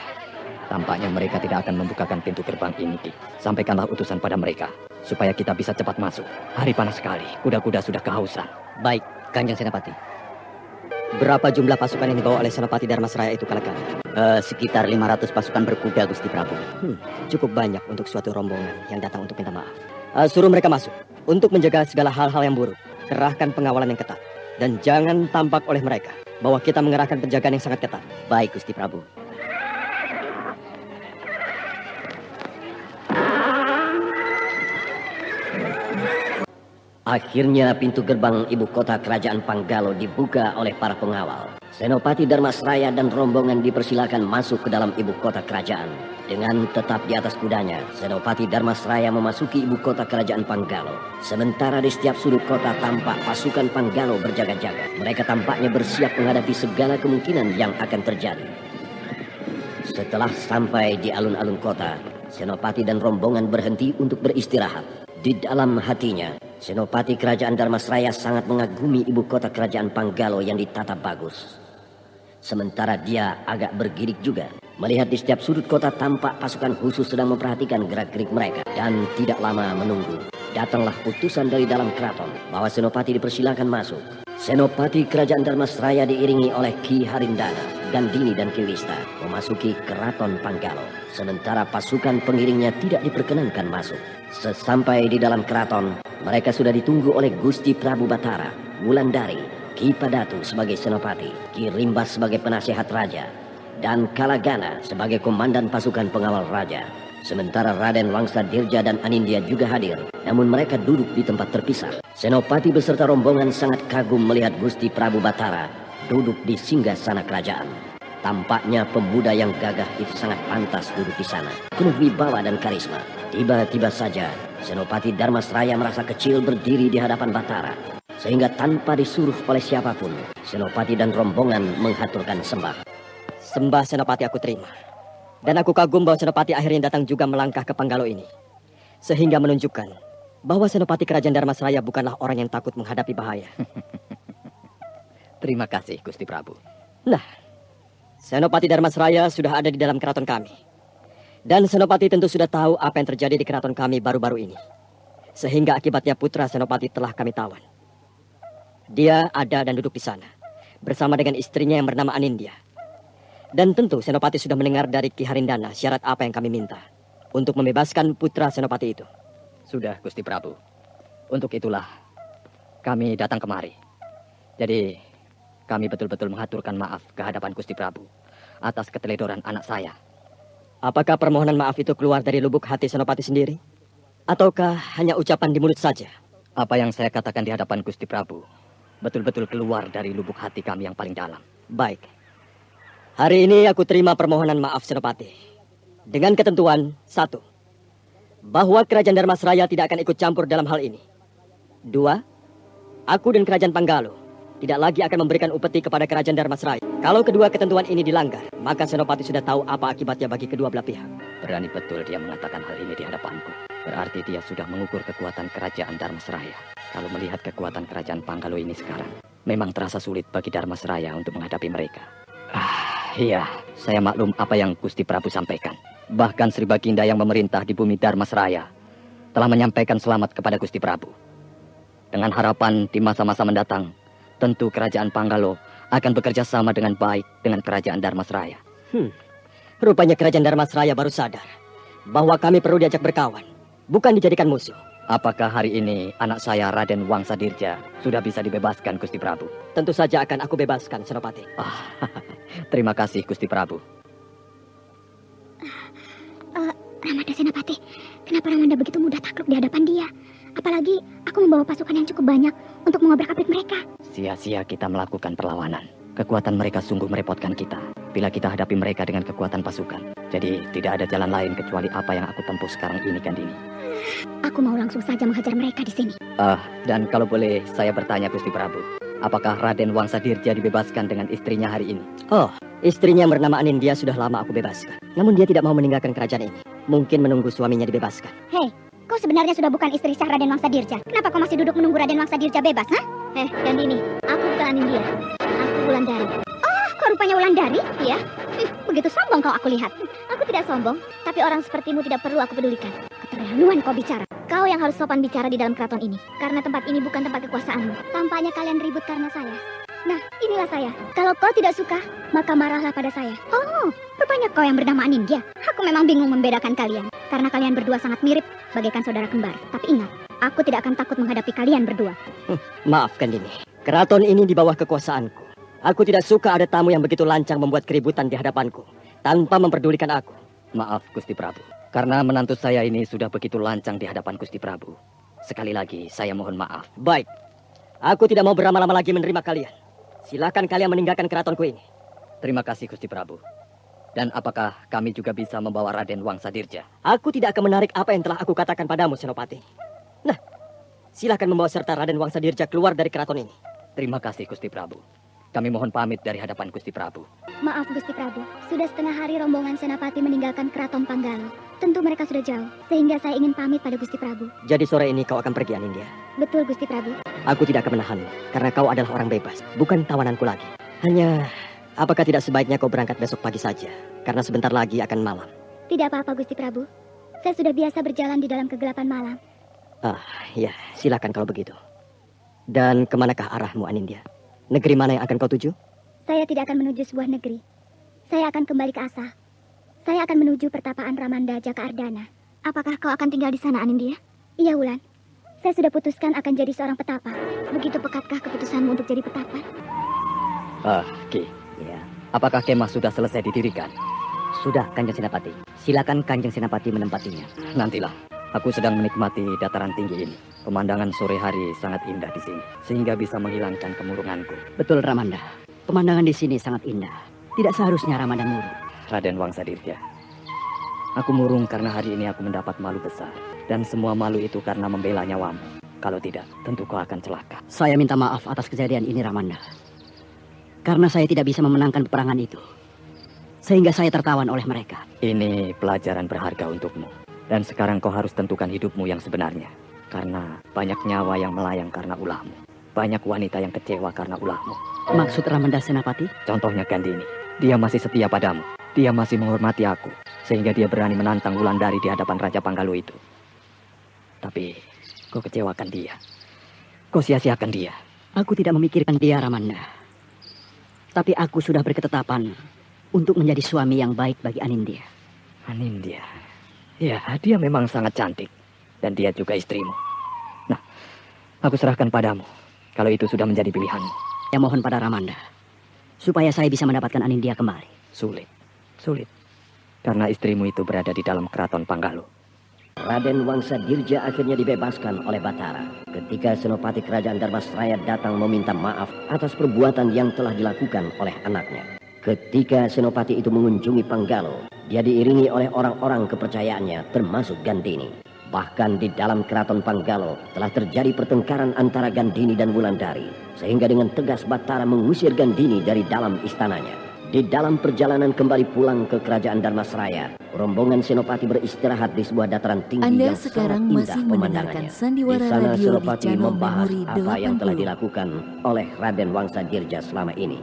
tampaknya mereka tidak akan membukakan pintu gerbang ini, Ki. Sampaikanlah utusan pada mereka, supaya kita bisa cepat masuk. Hari panas sekali, kuda-kuda sudah kehausan. Baik, Kanjeng Senapati. Berapa jumlah pasukan yang dibawa oleh Senopati Darmasraya itu kala-kala? Sekitar 500 pasukan berkuda, Gusti Prabu. Cukup banyak untuk suatu rombongan yang datang untuk minta maaf. Suruh mereka masuk. Untuk menjaga segala hal-hal yang buruk, kerahkan pengawalan yang ketat. Dan jangan tampak oleh mereka bahwa kita mengerahkan penjagaan yang sangat ketat. Baik, Gusti Prabu. Akhirnya pintu gerbang ibu kota kerajaan Panggalo dibuka oleh para pengawal. Senopati Darmasraya dan rombongan dipersilakan masuk ke dalam ibu kota kerajaan. Dengan tetap di atas kudanya, Senopati Darmasraya memasuki ibu kota kerajaan Panggalo. Sementara di setiap sudut kota tampak pasukan Panggalo berjaga-jaga. Mereka tampaknya bersiap menghadapi segala kemungkinan yang akan terjadi. Setelah sampai di alun-alun kota, Senopati dan rombongan berhenti untuk beristirahat. Di dalam hatinya, Senopati Kerajaan Darmasraya sangat mengagumi ibu kota kerajaan Panggalo yang ditata bagus. Sementara dia agak bergidik juga. Melihat di setiap sudut kota tampak pasukan khusus sedang memperhatikan gerak-gerik mereka. Dan tidak lama menunggu, datanglah utusan dari dalam keraton bahwa Senopati dipersilakan masuk. Senopati Kerajaan Darmasraya diiringi oleh Ki Harindana, Gandini dan Ki Wista memasuki keraton Panggalo. Sementara pasukan pengiringnya tidak diperkenankan masuk. Sesampai di dalam keraton, mereka sudah ditunggu oleh Gusti Prabu Batara, Wulandari, Ki Padatu sebagai senopati, Ki Rimbas sebagai penasihat raja, dan Kalagana sebagai komandan pasukan pengawal raja. Sementara Raden Wangsa Dirja dan Anindya juga hadir, namun mereka duduk di tempat terpisah. Senopati beserta rombongan sangat kagum melihat Gusti Prabu Batara duduk di singgasana kerajaan. Tampaknya pemuda yang gagah itu sangat pantas duduk di sana, penuh wibawa dan karisma. Tiba-tiba saja, Senopati Darmasraya merasa kecil berdiri di hadapan Batara. Sehingga tanpa disuruh oleh siapapun, Senopati dan rombongan menghaturkan sembah. Sembah Senopati aku terima. Dan aku kagum bahwa Senopati akhirnya datang juga melangkah ke Panggalo ini. Sehingga menunjukkan bahwa Senopati Kerajaan Darmasraya bukanlah orang yang takut menghadapi bahaya. Terima kasih, Gusti Prabu. Nah, Senopati Darmasraya sudah ada di dalam keraton kami. Dan Senopati tentu sudah tahu apa yang terjadi di keraton kami baru-baru ini. Sehingga akibatnya putra Senopati telah kami tawan. Dia ada dan duduk di sana, bersama dengan istrinya yang bernama Anindya. Dan tentu Senopati sudah mendengar dari Ki Harindana syarat apa yang kami minta untuk membebaskan putra Senopati itu. Sudah, Gusti Prabu. Untuk itulah kami datang kemari. Jadi kami betul-betul mengaturkan maaf ke hadapan Gusti Prabu atas keteledoran anak saya. Apakah permohonan maaf itu keluar dari lubuk hati Senopati sendiri? Ataukah hanya ucapan di mulut saja? Apa yang saya katakan di hadapan Gusti Prabu betul-betul keluar dari lubuk hati kami yang paling dalam. Baik. Hari ini aku terima permohonan maaf Senopati. Dengan ketentuan, 1. Bahwa Kerajaan Darmasraya tidak akan ikut campur dalam hal ini. 2. Aku dan Kerajaan Panggalo tidak lagi akan memberikan upeti kepada Kerajaan Darmasraya. Kalau kedua ketentuan ini dilanggar, maka Senopati sudah tahu apa akibatnya bagi kedua belah pihak. Berani betul dia mengatakan hal ini di hadapanku. Berarti dia sudah mengukur kekuatan Kerajaan Darmasraya. Kalau melihat kekuatan Kerajaan Panggalo ini sekarang, memang terasa sulit bagi Darmasraya untuk menghadapi mereka. Iya, saya maklum apa yang Gusti Prabu sampaikan. Bahkan Sri Baginda yang memerintah di bumi Darmasraya telah menyampaikan selamat kepada Gusti Prabu. Dengan harapan di masa-masa mendatang, tentu Kerajaan Panggalo akan bekerja sama dengan baik dengan Kerajaan Darmasraya. Rupanya Kerajaan Darmasraya baru sadar bahwa kami perlu diajak berkawan, bukan dijadikan musuh. Apakah hari ini anak saya Raden Wangsa Dirja sudah bisa dibebaskan, Gusti Prabu? Tentu saja akan aku bebaskan, Senopati. Terima kasih, Gusti Prabu. Ramada Senopati, kenapa Ramada begitu mudah takluk di hadapan dia? Apalagi aku membawa pasukan yang cukup banyak untuk mengobrak-abrik mereka. Sia-sia kita melakukan perlawanan. Kekuatan mereka sungguh merepotkan kita bila kita hadapi mereka dengan kekuatan pasukan. Jadi tidak ada jalan lain kecuali apa yang aku tempuh sekarang ini, Gandini. Aku mau langsung saja menghajar mereka di sini. Dan kalau boleh saya bertanya, Gusti Prabu, apakah Raden Wangsadirja dibebaskan dengan istrinya hari ini? Oh, istrinya yang bernama Anindya sudah lama aku bebaskan. Namun dia tidak mau meninggalkan kerajaan ini. Mungkin menunggu suaminya dibebaskan. Hei, kau sebenarnya sudah bukan istri sah Raden Wangsadirja. Kenapa kau masih duduk menunggu Raden Wangsadirja bebas, ha? Gandini, aku bukan Anindya. Aku Wulandari. Oh, kau rupanya Wulandari? Iya. Begitu sombong kau aku lihat. Aku tidak sombong, tapi orang sepertimu tidak perlu aku pedulikan. Keterlaluan kau bicara. Kau yang harus sopan bicara di dalam keraton ini. Karena tempat ini bukan tempat kekuasaanmu. Tampaknya kalian ribut karena saya. Nah, inilah saya. Kalau kau tidak suka, maka marahlah pada saya. Oh, rupanya kau yang bernama Anindya. Aku memang bingung membedakan kalian. Karena kalian berdua sangat mirip, bagaikan saudara kembar. Tapi ingat, aku tidak akan takut menghadapi kalian berdua. Maafkan Dini. Keraton ini di bawah kekuasaanku. Aku tidak suka ada tamu yang begitu lancang membuat keributan di hadapanku, tanpa memperdulikan aku. Maaf, Gusti Prabu. Karena menantu saya ini sudah begitu lancang di hadapan Gusti Prabu. Sekali lagi, saya mohon maaf. Baik. Aku tidak mau berlama-lama lagi menerima kalian. Silakan kalian meninggalkan keratonku ini. Terima kasih, Gusti Prabu. Dan apakah kami juga bisa membawa Raden Wangsadirja? Aku tidak akan menarik apa yang telah aku katakan padamu, Senopati. Nah, silakan membawa serta Raden Wangsadirja keluar dari keraton ini. Terima kasih, Gusti Prabu. Kami mohon pamit dari hadapan Gusti Prabu. Maaf, Gusti Prabu. Sudah setengah hari rombongan Senapati meninggalkan keraton Panggalo. Tentu mereka sudah jauh, sehingga saya ingin pamit pada Gusti Prabu. Jadi sore ini kau akan pergi, Anindya? Betul, Gusti Prabu. Aku tidak akan menahanmu, karena kau adalah orang bebas, bukan tawananku lagi. Hanya, apakah tidak sebaiknya kau berangkat besok pagi saja? Karena sebentar lagi akan malam. Tidak apa-apa, Gusti Prabu. Saya sudah biasa berjalan di dalam kegelapan malam. Ya, silakan kalau begitu. Dan kemanakah arahmu, Anindya? Negeri mana yang akan kau tuju? Saya tidak akan menuju sebuah negeri. Saya akan kembali ke Asa. Saya akan menuju pertapaan Ramanda Jaka Ardana. Apakah kau akan tinggal di sana, Anindya? Iya, Wulan. Saya sudah putuskan akan jadi seorang petapa. Begitu pekatkah keputusanmu untuk jadi petapa? Ki. Ya. Apakah kemah sudah selesai didirikan? Sudah, Kanjeng Senapati. Silakan Kanjeng Senapati menempatinya. Nantilah. Aku sedang menikmati dataran tinggi ini. Pemandangan sore hari sangat indah di sini, sehingga bisa menghilangkan kemurunganku. Betul, Ramanda. Pemandangan di sini sangat indah. Tidak seharusnya Ramanda murung. Raden Wangsadirja, aku murung karena hari ini aku mendapat malu besar. Dan semua malu itu karena membela nyawamu. Kalau tidak, tentu kau akan celaka. Saya minta maaf atas kejadian ini, Ramanda. Karena saya tidak bisa memenangkan peperangan itu. Sehingga saya tertawan oleh mereka. Ini pelajaran berharga untukmu. Dan sekarang kau harus tentukan hidupmu yang sebenarnya. Karena banyak nyawa yang melayang karena ulahmu. Banyak wanita yang kecewa karena ulahmu. Maksud Ramanda Senapati? Contohnya Gandini. Dia masih setia padamu. Dia masih menghormati aku. Sehingga dia berani menantang Wulandari di hadapan Raja Panggalo itu. Tapi kau kecewakan dia. Kau sia-siakan dia. Aku tidak memikirkan dia, Ramanda. Tapi aku sudah berketetapan untuk menjadi suami yang baik bagi Anindya. Anindya? Ya, dia memang sangat cantik. Dan dia juga istrimu. Nah, aku serahkan padamu. Kalau itu sudah menjadi pilihanmu. Saya mohon pada Ramanda. Supaya saya bisa mendapatkan Anindya kembali. Sulit. Karena istrimu itu berada di dalam keraton Panggalo. Raden Wangsadirja akhirnya dibebaskan oleh Batara. Ketika Senopati Kerajaan Dharmasraya datang meminta maaf atas perbuatan yang telah dilakukan oleh anaknya. Ketika Senopati itu mengunjungi Panggalo, dia diiringi oleh orang-orang kepercayaannya termasuk Gandini. Bahkan di dalam keraton Panggalo telah terjadi pertengkaran antara Gandini dan Wulandari. Sehingga dengan tegas Batara mengusir Gandini dari dalam istananya. Di dalam perjalanan kembali pulang ke Kerajaan Dharmasraya, rombongan Senopati beristirahat di sebuah dataran tinggi Anda yang sekarang sangat masih indah mendengarkan pemandangannya. Sandiwara Di sana Radio di Senopati channel membahas Memori apa yang telah 80. dilakukan oleh Raden Wangsadirja selama ini.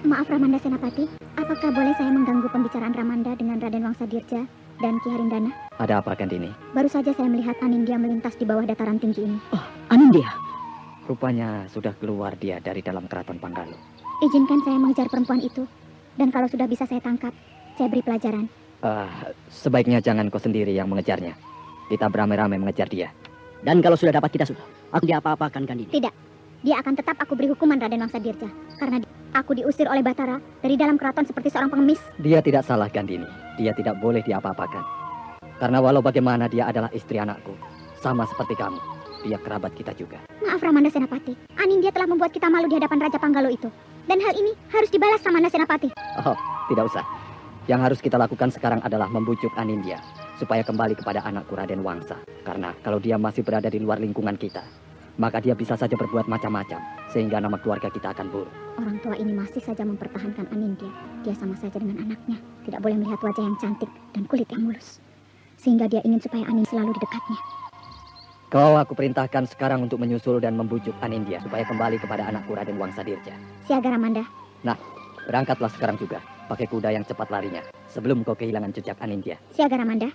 Maaf Ramanda Senapati, apakah boleh saya mengganggu pembicaraan Ramanda dengan Raden Wangsadirja dan Ki Harindana? Ada apa, Gandini? Baru saja saya melihat Anindya melintas di bawah dataran tinggi ini. Oh, Anindya? Rupanya sudah keluar dia dari dalam keraton Panggalo. Izinkan saya mengejar perempuan itu. Dan kalau sudah bisa saya tangkap, saya beri pelajaran. Sebaiknya jangan kau sendiri yang mengejarnya. Kita beramai-ramai mengejar dia. Dan kalau sudah dapat kita sudah, aku diapa-apakan Gandini? Tidak, dia akan tetap aku beri hukuman Raden Wangsadirja. Karena aku diusir oleh Batara dari dalam keraton seperti seorang pengemis. Dia tidak salah, Gandini. Dia tidak boleh diapa-apakan. Karena walau bagaimana dia adalah istri anakku. Sama seperti kamu. Dia kerabat kita juga. Maaf Ramanda Senapati, Anindya telah membuat kita malu di hadapan Raja Panggalo itu. Dan hal ini harus dibalas Ramanda Senapati. Oh, tidak usah. Yang harus kita lakukan sekarang adalah membujuk Anindya supaya kembali kepada anakku Raden Wangsa. Karena kalau dia masih berada di luar lingkungan kita, maka dia bisa saja berbuat macam-macam sehingga nama keluarga kita akan buruk. Orang tua ini masih saja mempertahankan Anindya. Dia sama saja dengan anaknya. Tidak boleh melihat wajah yang cantik dan kulit yang mulus. Sehingga dia ingin supaya Anindya selalu di dekatnya. Kau aku perintahkan sekarang untuk menyusul dan membujuk Anindya supaya kembali kepada anakku Raden Wangsa Dirja. Siaga Ramanda. Nah, berangkatlah sekarang juga. Pakai kuda yang cepat larinya sebelum kau kehilangan jejak Anindya. Siaga Ramanda.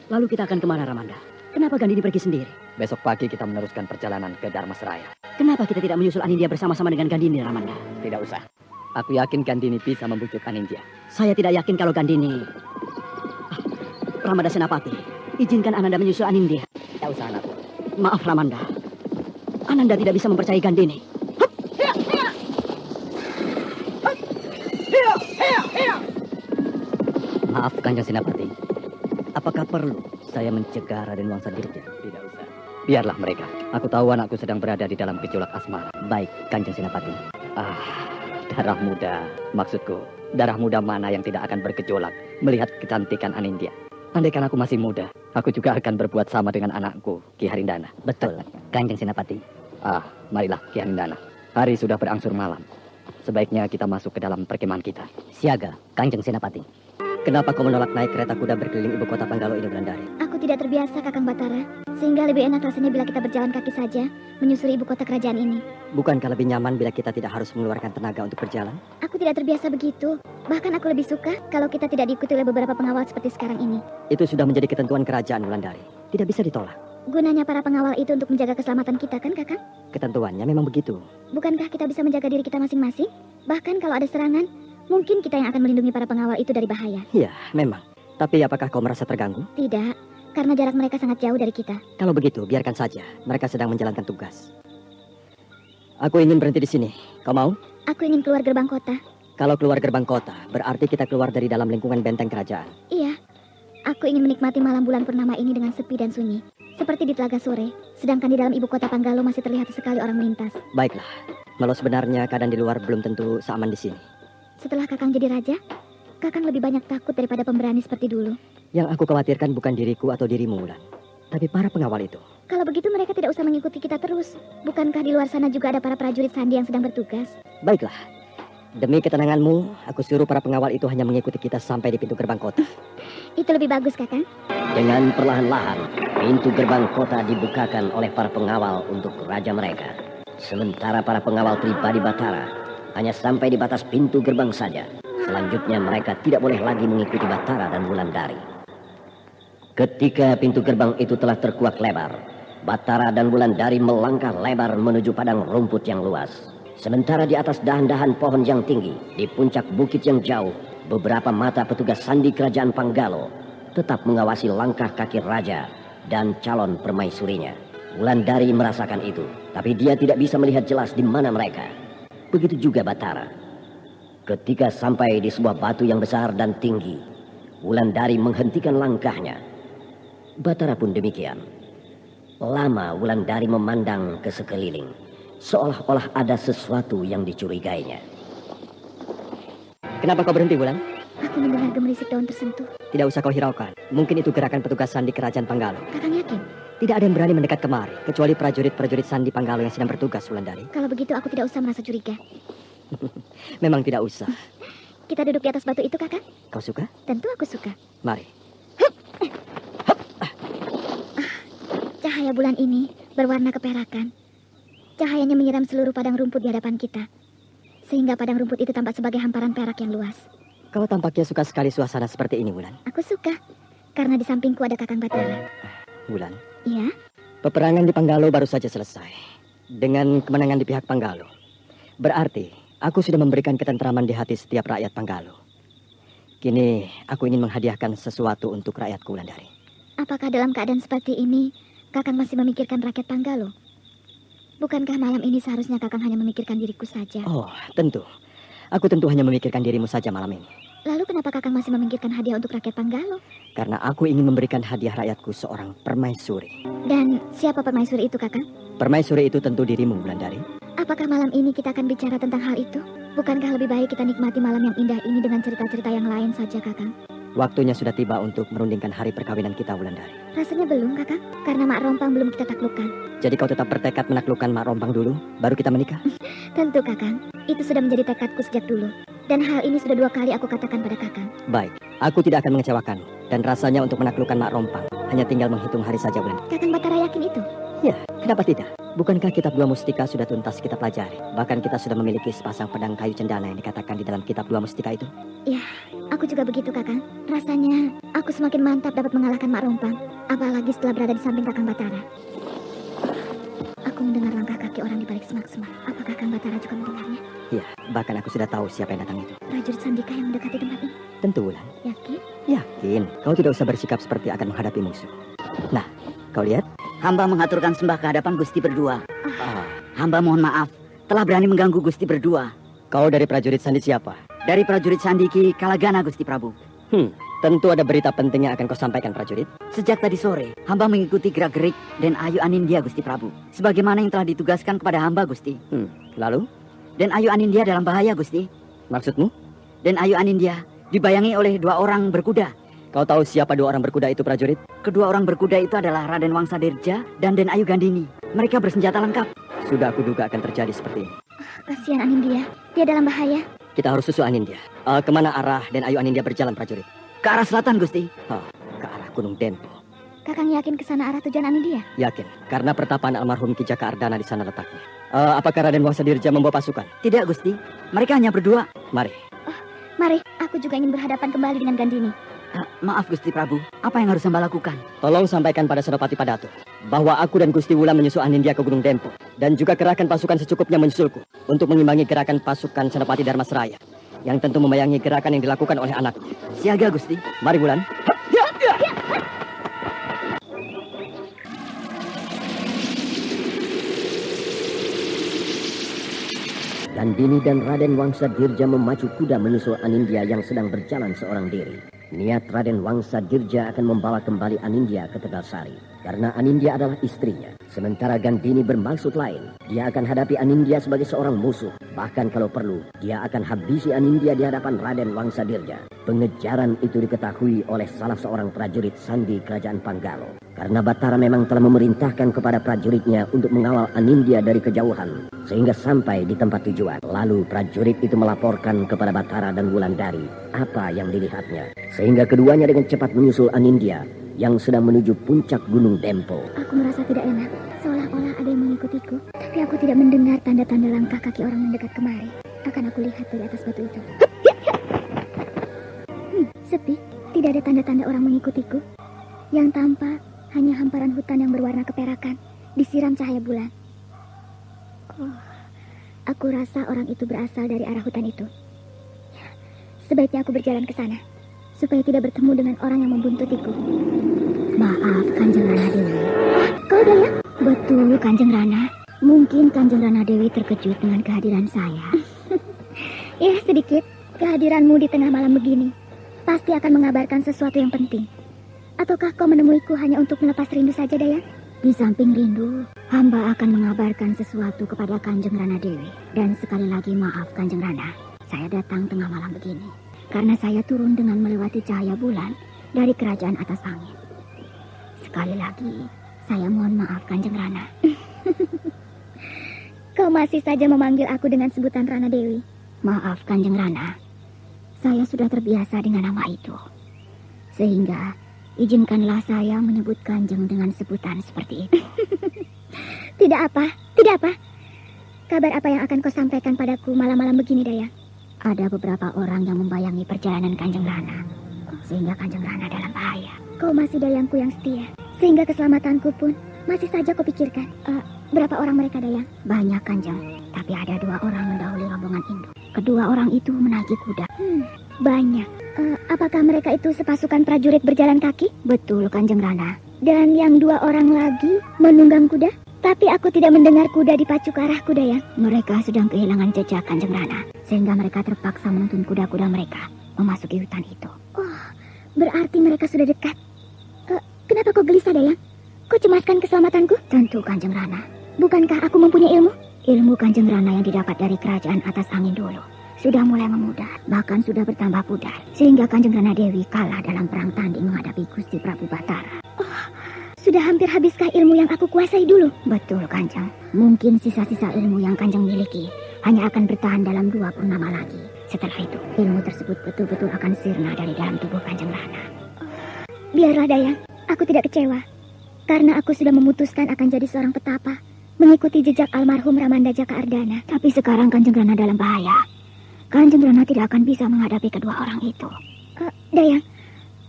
Lalu kita akan kemana, Ramanda? Kenapa Gandini pergi sendiri? Besok pagi kita meneruskan perjalanan ke Dharmasraya. Kenapa kita tidak menyusul Anindya bersama-sama dengan Gandini, Ramanda? Tidak usah. Aku yakin Gandini bisa membujuk Anindya. Saya tidak yakin kalau Gandini... Ramanda Senapati, izinkan Ananda menyusul Anindya. Tidak usah, anakku. Maaf, Ramanda. Ananda tidak bisa mempercayai Gandini. Maaf, Kanjeng Senapati. Apakah perlu saya mencegah Raden Wangsa Dirja? Tidak usah. Biarlah mereka. Aku tahu anakku sedang berada di dalam gejolak asmara. Baik, Kanjeng Senapati. Darah muda. Maksudku, darah muda mana yang tidak akan bergejolak melihat kecantikan Anindya? Andaikan aku masih muda, aku juga akan berbuat sama dengan anakku, Ki Harindana. Betul, Kanjeng Senapati. Marilah, Ki Harindana. Hari sudah berangsur malam. Sebaiknya kita masuk ke dalam perkemahan kita. Siaga, Kanjeng Senapati. Kenapa kau menolak naik kereta kuda berkeliling ibu kota Panggalo ini, Wulandari? Aku tidak terbiasa, Kakang Batara. Sehingga lebih enak rasanya bila kita berjalan kaki saja menyusuri ibu kota kerajaan ini. Bukankah lebih nyaman bila kita tidak harus mengeluarkan tenaga untuk berjalan? Aku tidak terbiasa begitu. Bahkan aku lebih suka kalau kita tidak diikuti oleh beberapa pengawal seperti sekarang ini. Itu sudah menjadi ketentuan kerajaan, Wulandari. Tidak bisa ditolak. Gunanya para pengawal itu untuk menjaga keselamatan kita kan, Kakang? Ketentuannya memang begitu. Bukankah kita bisa menjaga diri kita masing-masing? Bahkan kalau ada serangan, mungkin kita yang akan melindungi para pengawal itu dari bahaya. Iya, memang. Tapi apakah kau merasa terganggu? Tidak, karena jarak mereka sangat jauh dari kita. Kalau begitu, biarkan saja. Mereka sedang menjalankan tugas. Aku ingin berhenti di sini. Kau mau? Aku ingin keluar gerbang kota. Kalau keluar gerbang kota, berarti kita keluar dari dalam lingkungan benteng kerajaan. Iya, aku ingin menikmati malam bulan purnama ini dengan sepi dan sunyi. Seperti di Telaga Sore, sedangkan di dalam ibu kota Panggalo masih terlihat sekali orang melintas. Baiklah, walau sebenarnya keadaan di luar belum tentu seaman di sini. Setelah Kakang jadi raja, Kakang lebih banyak takut daripada pemberani seperti dulu. Yang aku khawatirkan bukan diriku atau dirimu, Wulan, tapi para pengawal itu. Kalau begitu mereka tidak usah mengikuti kita terus. Bukankah di luar sana juga ada para prajurit sandi yang sedang bertugas? Baiklah, demi ketenanganmu, aku suruh para pengawal itu hanya mengikuti kita sampai di pintu gerbang kota. Itu lebih bagus, Kakang. Dengan perlahan-lahan, pintu gerbang kota dibukakan oleh para pengawal untuk raja mereka. Sementara para pengawal pribadi Batara hanya sampai di batas pintu gerbang saja. Selanjutnya mereka tidak boleh lagi mengikuti Batara dan Wulandari. Ketika pintu gerbang itu telah terkuak lebar, Batara dan Wulandari melangkah lebar menuju padang rumput yang luas. Sementara di atas dahan-dahan pohon yang tinggi, di puncak bukit yang jauh, beberapa mata petugas sandi kerajaan Panggalo tetap mengawasi langkah kaki raja dan calon permaisurinya. Wulandari merasakan itu, tapi dia tidak bisa melihat jelas di mana mereka. Begitu juga Batara. Ketika sampai di sebuah batu yang besar dan tinggi, Wulandari menghentikan langkahnya. Batara pun demikian. Lama Wulandari memandang ke sekeliling, seolah-olah ada sesuatu yang dicurigainya. Kenapa kau berhenti, Wulan? Aku mendengar gemerisik daun tersentuh. Tidak usah kau hiraukan. Mungkin itu gerakan petugas sandi kerajaan Panggalo. Kakang yakin? Tidak ada yang berani mendekat kemari, kecuali prajurit-prajurit sandi Panggalo yang sedang bertugas, Wulandari. Kalau begitu aku tidak usah merasa curiga. Memang tidak usah. Kita duduk di atas batu itu, Kakang? Kau suka? Tentu aku suka. Mari. Cahaya bulan ini berwarna keperakan. Cahayanya menyiram seluruh padang rumput di hadapan kita. Sehingga padang rumput itu tampak sebagai hamparan perak yang luas. Kau tampaknya suka sekali suasana seperti ini, Wulan. Aku suka, karena di sampingku ada Kakang Batara. Wulan? Iya? Peperangan di Panggalo baru saja selesai. Dengan kemenangan di pihak Panggalo. Berarti, aku sudah memberikan ketentraman di hati setiap rakyat Panggalo. Kini, aku ingin menghadiahkan sesuatu untuk rakyatku, Wulandari. Apakah dalam keadaan seperti ini, Kakang masih memikirkan rakyat Panggalo? Bukankah malam ini seharusnya Kakang hanya memikirkan diriku saja? Oh, tentu. Aku tentu hanya memikirkan dirimu saja malam ini. Lalu kenapa Kakang masih memikirkan hadiah untuk rakyat Panggalo? Karena aku ingin memberikan hadiah rakyatku seorang permaisuri. Dan siapa permaisuri itu, Kakang? Permaisuri itu tentu dirimu, Wulandari. Apakah malam ini kita akan bicara tentang hal itu? Bukankah lebih baik kita nikmati malam yang indah ini dengan cerita-cerita yang lain saja, Kakang? Waktunya sudah tiba untuk merundingkan hari perkawinan kita, Wulandari. Rasanya belum, Kakang. Karena Mak Rompang belum kita taklukkan. Jadi kau tetap bertekad menaklukkan Mak Rompang dulu, baru kita menikah? Tentu, Kakang. Itu sudah menjadi tekadku sejak dulu. Dan hal ini sudah 2 kali aku katakan pada Kakang. Baik, aku tidak akan mengecewakan. Dan rasanya untuk menaklukkan Mak Rompang hanya tinggal menghitung hari saja, Wulandari. Kakang Batara yakin itu? Ya, kenapa tidak? Bukankah kitab 2 mustika sudah tuntas kita pelajari? Bahkan kita sudah memiliki sepasang pedang kayu cendana yang dikatakan di dalam kitab 2 mustika itu. Ya, aku juga begitu, Kakang. Rasanya aku semakin mantap dapat mengalahkan Mak Rompang. Apalagi setelah berada di samping Kakang Batara. Aku mendengar langkah kaki orang di balik semak-semak. Apakah Kakang Batara juga mendengarnya? Ya, bahkan aku sudah tahu siapa yang datang itu. Prajurit Sandika yang mendekati tempat ini. Tentu, Wulan. Yakin? Yakin. Kau tidak usah bersikap seperti akan menghadapi musuh. Nah, kau lihat? Hamba mengaturkan sembah ke hadapan Gusti berdua. Hamba mohon maaf, telah berani mengganggu Gusti berdua. Kau dari prajurit Sandi siapa? Dari prajurit Sandiki Kalagana, Gusti Prabu. Tentu ada berita penting yang akan kau sampaikan, prajurit. Sejak tadi sore, hamba mengikuti gerak-gerik Den Ayu Anindya, Gusti Prabu. Sebagaimana yang telah ditugaskan kepada hamba, Gusti. Lalu? Den Ayu Anindya dalam bahaya, Gusti. Maksudmu? Den Ayu Anindya dibayangi oleh 2 orang berkuda. Kau tahu siapa 2 orang berkuda itu, prajurit? Kedua orang berkuda itu adalah Raden Wangsadirja dan Den Ayu Gandini. Mereka bersenjata lengkap. Sudah aku duga akan terjadi seperti ini. Kasihan Anindya, dia dalam bahaya. Kita harus susul Anindya. Kemana arah Den Ayu Anindya berjalan, prajurit? Ke arah selatan, Gusti. Ke arah Gunung Dempo. Kakang yakin ke sana arah tujuan Anindya? Yakin, karena pertapaan almarhum Ki Jaka Ardana di sana letaknya. Apakah Raden Wangsadirja membawa pasukan? Tidak, Gusti. Mereka hanya berdua. Mari. Mari, aku juga ingin berhadapan kembali dengan Gandini. Maaf, Gusti Prabu. Apa yang harus hamba lakukan? Tolong sampaikan pada Senopati Padatu bahwa aku dan Gusti Wulan menyusul Anindya ke Gunung Dempo. Dan juga kerahkan pasukan secukupnya menyusulku untuk mengimbangi gerakan pasukan Senopati Darmasraya, yang tentu membayangi gerakan yang dilakukan oleh anakku. Siaga, Gusti. Mari, Wulan. Gandini dan Raden Wangsadirja memacu kuda menyusul Anindya yang sedang berjalan seorang diri. Niat Raden Wangsadirja akan membawa kembali Anindya ke Tegalsari, karena Anindya adalah istrinya. Sementara Gandini bermaksud lain. Dia akan hadapi Anindya sebagai seorang musuh. Bahkan kalau perlu, dia akan habisi Anindya di hadapan Raden Wangsadirja. Pengejaran itu diketahui oleh salah seorang prajurit Sandi Kerajaan Panggalo. Karena Batara memang telah memerintahkan kepada prajuritnya untuk mengawal Anindya dari kejauhan, sehingga sampai di tempat tujuan. Lalu prajurit itu melaporkan kepada Batara dan Wulandari apa yang dilihatnya, sehingga keduanya dengan cepat menyusul Anindya yang sedang menuju puncak Gunung Dempo. Aku merasa tidak enak, seolah-olah ada yang mengikutiku. Tapi aku tidak mendengar tanda-tanda langkah kaki orang mendekat kemari. Akan aku lihat dari atas batu itu. Sepi, tidak ada tanda-tanda orang mengikutiku. Yang tampak hanya hamparan hutan yang berwarna keperakan, disiram cahaya bulan. Aku rasa orang itu berasal dari arah hutan itu. Sebaiknya aku berjalan ke sana, supaya tidak bertemu dengan orang yang membuntutiku. Maaf, Kanjeng Rana Dewi. Kau Daya? Betul, Kanjeng Rana. Mungkin Kanjeng Rana Dewi terkejut dengan kehadiran saya. Ya, sedikit. Kehadiranmu di tengah malam begini pasti akan mengabarkan sesuatu yang penting. Ataukah kau menemuiku hanya untuk melepas rindu saja, Dayang? Di samping rindu, hamba akan mengabarkan sesuatu kepada Kanjeng Rana Dewi. Dan sekali lagi maaf, Kanjeng Rana. Saya datang tengah malam begini karena saya turun dengan melewati cahaya bulan dari kerajaan atas angin. Sekali lagi, saya mohon maaf, Kanjeng Rana. Kau masih saja memanggil aku dengan sebutan Rana Dewi. Maaf, Kanjeng Rana. Saya sudah terbiasa dengan nama itu. Sehingga izinkanlah saya menyebut Kanjeng dengan sebutan seperti itu. Tidak apa, tidak apa. Kabar apa yang akan kau sampaikan padaku malam-malam begini, Dayang? Ada beberapa orang yang membayangi perjalanan Kanjeng Rana, sehingga Kanjeng Rana dalam bahaya. Kau masih Dayangku yang setia, sehingga keselamatanku pun masih saja kau pikirkan. Berapa orang mereka, Dayang? Banyak, Kanjeng. Tapi ada 2 orang mendahului rombongan induk. Kedua orang itu menaiki kuda. Banyak. Apakah mereka itu sepasukan prajurit berjalan kaki? Betul, Kanjeng Rana. Dan yang 2 orang lagi menunggang kuda? Tapi aku tidak mendengar kuda dipacu ke arahku, Dayang. Mereka sedang kehilangan jejak, Kanjeng Rana, sehingga mereka terpaksa menuntun kuda-kuda mereka memasuki hutan itu. Oh, berarti mereka sudah dekat. Kenapa kau gelisah, Dayang? Kau cemaskan keselamatanku? Tentu, Kanjeng Rana. Bukankah aku mempunyai ilmu? Ilmu Kanjeng Rana yang didapat dari kerajaan atas angin dulu sudah mulai memudar, bahkan sudah bertambah pudar, sehingga Kanjeng Rana Dewi kalah dalam perang tanding menghadapi Gusti Prabu Batara. Oh, sudah hampir habiskah ilmu yang aku kuasai dulu? Betul, Kanjeng. Mungkin sisa-sisa ilmu yang Kanjeng miliki hanya akan bertahan dalam 2 purnama lagi. Setelah itu, ilmu tersebut betul-betul akan sirna dari dalam tubuh Kanjeng Rana. Biarlah, Dayang. Aku tidak kecewa. Karena aku sudah memutuskan akan jadi seorang petapa, mengikuti jejak almarhum Ramanda Jaka Ardana. Tapi sekarang Kanjeng Rana dalam bahaya. Kanjeng Rana tidak akan bisa menghadapi kedua orang itu. Dayang,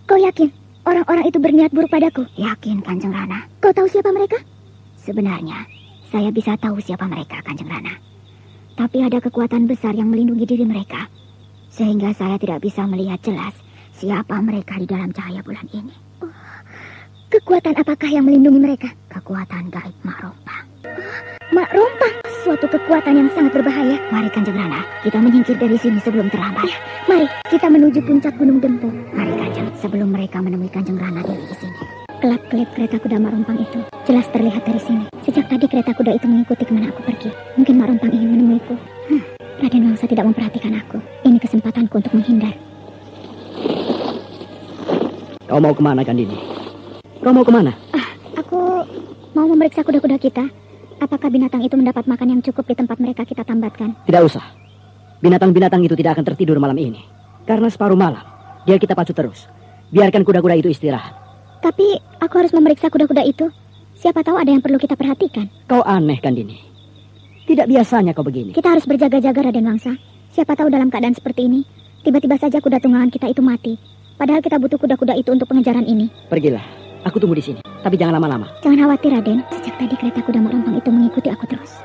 kau yakin orang-orang itu berniat buruk padaku? Yakin, Kanjeng Rana. Kau tahu siapa mereka? Sebenarnya, saya bisa tahu siapa mereka, Kanjeng Rana. Tapi ada kekuatan besar yang melindungi diri mereka, sehingga saya tidak bisa melihat jelas siapa mereka di dalam cahaya bulan ini. Kekuatan apakah yang melindungi mereka? Kekuatan gaib Mak Rompang. Mak Rompang, suatu kekuatan yang sangat berbahaya. Mari Kanjeng Rana, kita menyingkir dari sini sebelum terlambat. Ya, mari kita menuju puncak Gunung Dempo. Mari Kanjeng, sebelum mereka menemui Kanjeng Rana Dewi di sini. Kelap-kelip kereta kuda Mak Rompang itu jelas terlihat dari sini. Sejak tadi kereta kuda itu mengikuti kemana aku pergi. Mungkin Mak Rompang ingin menemuiku. Raden Wangsa tidak memperhatikan aku. Ini kesempatanku untuk menghindar. Kau mau kemana, Kandini? Kau mau kemana? Aku mau memeriksa kuda-kuda kita. Apakah binatang itu mendapat makan yang cukup di tempat mereka kita tambatkan? Tidak usah. Binatang-binatang itu tidak akan tertidur malam ini. Karena separuh malam, dia kita pacu terus. Biarkan kuda-kuda itu istirahat. Tapi aku harus memeriksa kuda-kuda itu. Siapa tahu ada yang perlu kita perhatikan. Kau aneh, Kandini. Tidak biasanya kau begini. Kita harus berjaga-jaga, Raden Wangsa. Siapa tahu dalam keadaan seperti ini, tiba-tiba saja kuda tunggangan kita itu mati. Padahal kita butuh kuda-kuda itu untuk pengejaran ini. Pergilah. Aku tunggu di sini, tapi jangan lama-lama. Jangan khawatir, Raden. Sejak tadi kereta kuda Mak Rompang itu mengikuti aku terus.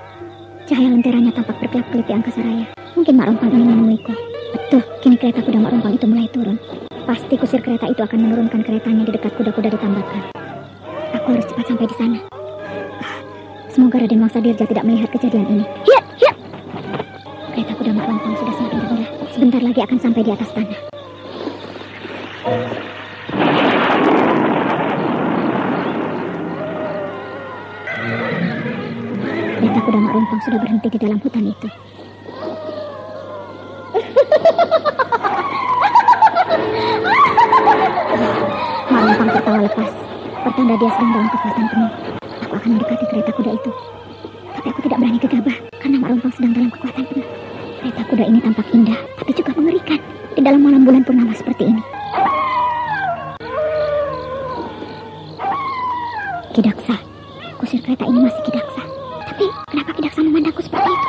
Cahaya lenteranya tampak berkelap-kelip di angkasa raya. Mungkin Mak Rompang ingin menemuiku. Betul, kini kereta kuda Mak Rompang itu mulai turun. Pasti kusir kereta itu akan menurunkan keretanya di dekat kuda-kuda ditambatkan. Aku harus cepat sampai di sana. Semoga Raden Wangsa Dirja tidak melihat kejadian ini. Hiat, hiat! Kereta kuda Mak Rompang sudah semakin rendah. Sebentar lagi akan sampai di atas tanah. Kereta kuda Mak Rompang sudah berhenti di dalam hutan itu. Mak Rompang tertawa lepas, pertanda dia sedang dalam kekuatan penuh. Aku akan mendekati kereta kuda itu. Tapi aku tidak berani gegabah, karena Mak Rompang sedang dalam kekuatan penuh. Kereta kuda ini tampak indah, tapi juga mengerikan di dalam malam bulan purnama seperti ini. Kidaksa, kusir kereta ini masih Kidaksa. Tapi kenapa Kidaksa memandangku seperti itu?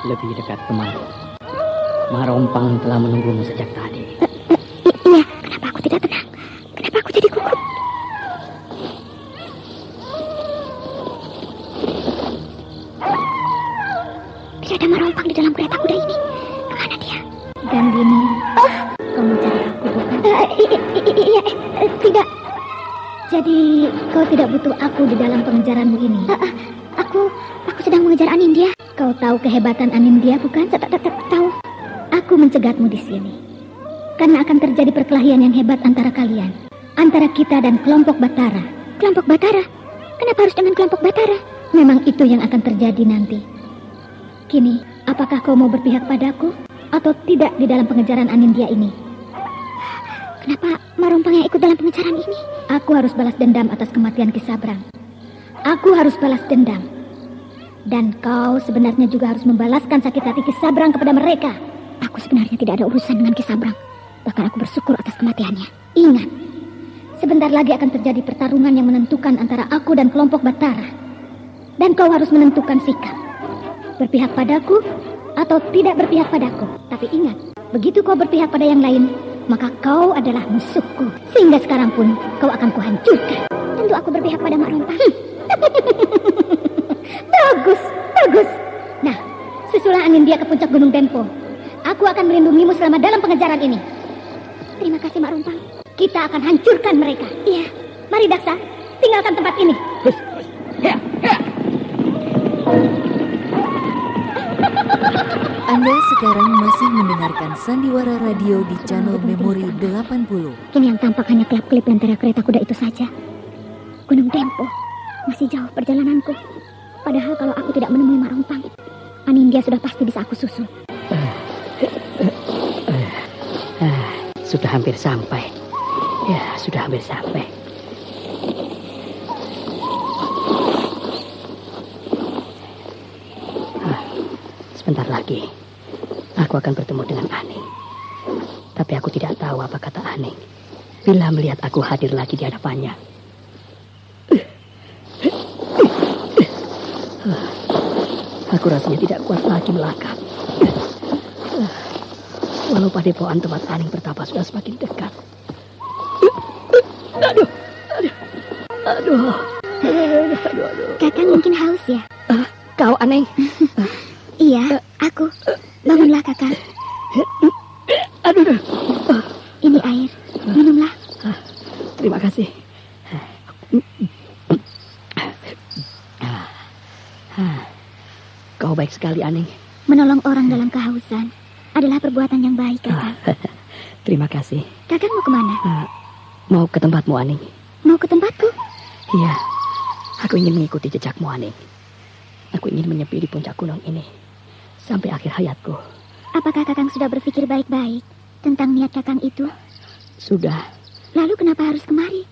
Lebih dekat kemari. Mak Rompang telah menunggumu sejak tadi. Iya, kenapa aku tidak tenang? Kenapa aku jadi gugup? Tidak ada Mak Rompang di dalam kereta kuda ini. Kemana dia? Gandini, kau mencari aku bukan? Iya, tidak. Jadi kau tidak butuh aku di dalam pengejaranmu ini? Aku sedang mengejar Anindya. Kau tahu kehebatan Anindya bukan? Tahu. Aku mencegatmu di sini karena akan terjadi perkelahian yang hebat antara kalian, antara kita dan kelompok Batara. Kelompok Batara? Kenapa harus dengan kelompok Batara? Memang itu yang akan terjadi nanti. Kini, apakah kau mau berpihak padaku atau tidak di dalam pengejaran Anindya ini? Kenapa Mak Rompang yang ikut dalam pengejaran ini? Aku harus balas dendam atas kematian Ki Sabrang. Aku harus balas dendam. Dan kau sebenarnya juga harus membalaskan sakit hati Ki Sabrang kepada mereka. Aku sebenarnya tidak ada urusan dengan Ki Sabrang. Bahkan aku bersyukur atas kematiannya. Ingat, sebentar lagi akan terjadi pertarungan yang menentukan antara aku dan kelompok Batara. Dan kau harus menentukan sikap. Berpihak padaku atau tidak berpihak padaku. Tapi ingat, begitu kau berpihak pada yang lain, maka kau adalah musuhku. Sehingga sekarang pun kau akan kuhancurkan. Tentu aku berpihak pada Mak Rompang. Bagus. Nah, susulah Anindya ke puncak Gunung Dempo. Aku akan melindungimu selama dalam pengejaran ini. Terima kasih, Mak Rompang. Kita akan hancurkan mereka. Iya. Mari Daksa, tinggalkan tempat ini. Anda sekarang masih mendengarkan Sandiwara Radio di channel Memori 80. Kini yang tampak hanya kelap-kelip lentera kereta kuda itu saja. Gunung Dempo, masih jauh perjalananku. Padahal kalau aku tidak menemui Mak Rompang, Anindya sudah pasti bisa aku susul. Sudah hampir sampai. Ya, sudah hampir sampai. Sebentar lagi, aku akan bertemu dengan Aning. Tapi aku tidak tahu apa kata Aning bila melihat aku hadir lagi di hadapannya. Aku rasanya tidak kuat lagi melangkah. Walau padepokan tempat Aning bertapa sudah semakin dekat. Aduh. Kakang mungkin haus ya? Kau, Aning? Iya, aku. Bangunlah, Kakang. Aduh. Ini air. Minumlah. Terima kasih. Kau baik sekali, Aning. Menolong orang dalam kehausan adalah perbuatan yang baik, Kakang. Terima kasih. Kakang mau kemana? Mau ke tempatmu, Aning. Mau ke tempatku? Iya. Aku ingin mengikuti jejakmu, Aning. Aku ingin menyepi di puncak gunung ini sampai akhir hayatku. Apakah Kakang sudah berpikir baik-baik tentang niat Kakang itu? Sudah. Lalu kenapa harus kemari?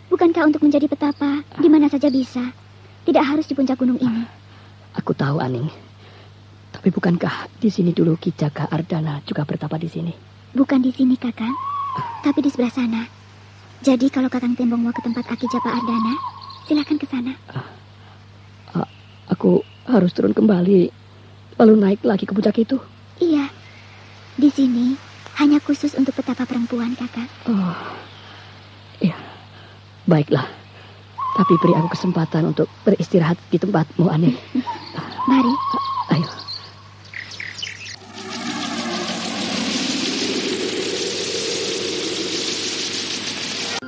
Bukankah untuk menjadi petapa di mana saja bisa? Tidak harus di puncak gunung ini. Aku tahu, Aning. Tapi bukankah di sini dulu Ki Jaka Ardana juga bertapa di sini? Bukan di sini, Kakang. Tapi di sebelah sana. Jadi kalau Kakang Tembong mau ke tempat Aki Jaka Ardana, silakan ke sana. Aku harus turun kembali, lalu naik lagi ke puncak itu? Iya. Di sini hanya khusus untuk petapa perempuan, Kakak. Oh, iya. Baiklah. Tapi beri aku kesempatan untuk beristirahat di tempatmu, Aning. Mari. Ayo.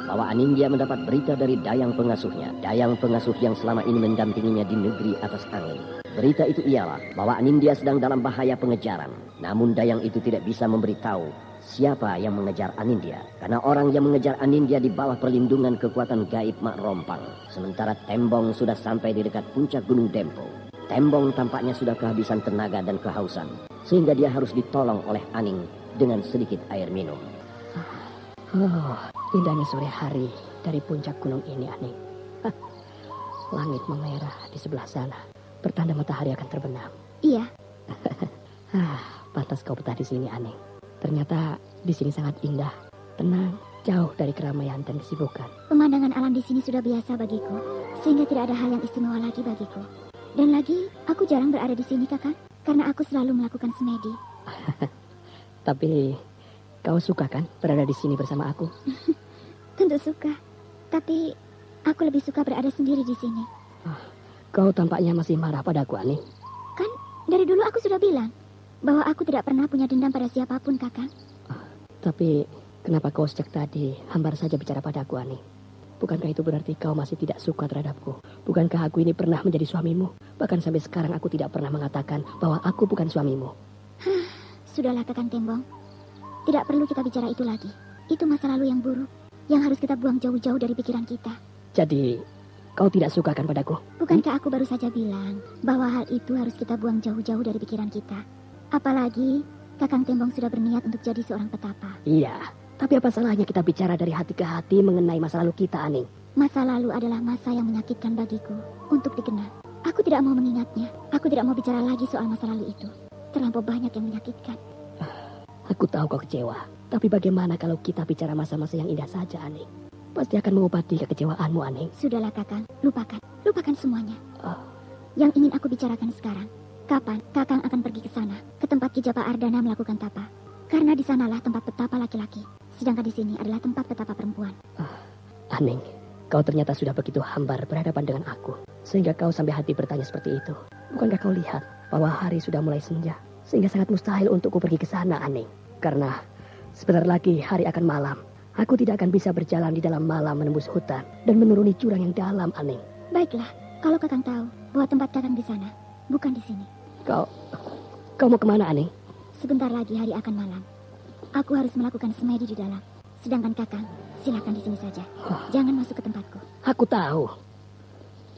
Bahwa Anindya mendapat berita dari Dayang pengasuhnya. Dayang pengasuh yang selama ini mendampinginya di negeri atas angin. Berita itu ialah bahwa Anindya sedang dalam bahaya pengejaran. Namun Dayang itu tidak bisa memberitahu siapa yang mengejar Anindya. Karena orang yang mengejar Anindya di bawah perlindungan kekuatan gaib Mak Rompang. Sementara Tembong sudah sampai di dekat puncak Gunung Dempo. Tembong tampaknya sudah kehabisan tenaga dan kehausan. Sehingga dia harus ditolong oleh Aning dengan sedikit air minum. Oh, indahnya sore hari dari puncak gunung ini, Aning. Langit memerah di sebelah sana. Pertanda matahari akan terbenam. Iya. Pantas kau betah di sini, Aning. Ternyata di sini sangat indah, tenang, jauh dari keramaian dan kesibukan. Pemandangan alam di sini sudah biasa bagiku, sehingga tidak ada hal yang istimewa lagi bagiku. Dan lagi, aku jarang berada di sini, Kakak, karena aku selalu melakukan semedi. Tapi kau suka kan berada di sini bersama aku? Tentu suka. Tapi aku lebih suka berada sendiri di sini. Kau tampaknya masih marah padaku, Aning. Kan dari dulu aku sudah bilang bahwa aku tidak pernah punya dendam pada siapapun, Kakak. Tapi kenapa kau sejak tadi hambar saja bicara padaku, Aning? Bukankah itu berarti kau masih tidak suka terhadapku? Bukankah aku ini pernah menjadi suamimu? Bahkan sampai sekarang aku tidak pernah mengatakan bahwa aku bukan suamimu. Sudahlah, Kakak Tembong. Tidak perlu kita bicara itu lagi. Itu masa lalu yang buruk, yang harus kita buang jauh-jauh dari pikiran kita. Jadi, kau tidak suka kan padaku? Bukankah aku baru saja bilang bahwa hal itu harus kita buang jauh-jauh dari pikiran kita? Apalagi, Kakang Tembong sudah berniat untuk jadi seorang petapa. Iya, tapi apa salahnya kita bicara dari hati ke hati mengenai masa lalu kita, Aning? Masa lalu adalah masa yang menyakitkan bagiku untuk dikenal. Aku tidak mau mengingatnya. Aku tidak mau bicara lagi soal masa lalu itu. Terlampau banyak yang menyakitkan. Aku tahu kau kecewa, tapi bagaimana kalau kita bicara masa-masa yang indah saja, Aning? Pasti akan mengobati kekecewaanmu, Aning. Sudahlah, Kakang. Lupakan. Lupakan semuanya. Yang ingin aku bicarakan sekarang, kapan Kakang akan pergi ke sana, ke tempat Ki Jaka Ardana melakukan tapa? Karena di sanalah tempat petapa laki-laki, sedangkan di sini adalah tempat petapa perempuan. Aning, kau ternyata sudah begitu hambar berhadapan dengan aku, sehingga kau sampai hati bertanya seperti itu. Bukankah kau lihat bahwa hari sudah mulai senja? Sehingga sangat mustahil untukku pergi ke sana, Aning. Karena sebentar lagi hari akan malam. Aku tidak akan bisa berjalan di dalam malam menembus hutan dan menuruni jurang yang dalam, Aning. Baiklah, kalau Kakang tahu bahwa tempat Kakang di sana, bukan di sini. Kau mau kemana, Aning? Sebentar lagi hari akan malam. Aku harus melakukan semedi di dalam. Sedangkan Kakang, silakan di sini saja. Jangan masuk ke tempatku. Aku tahu.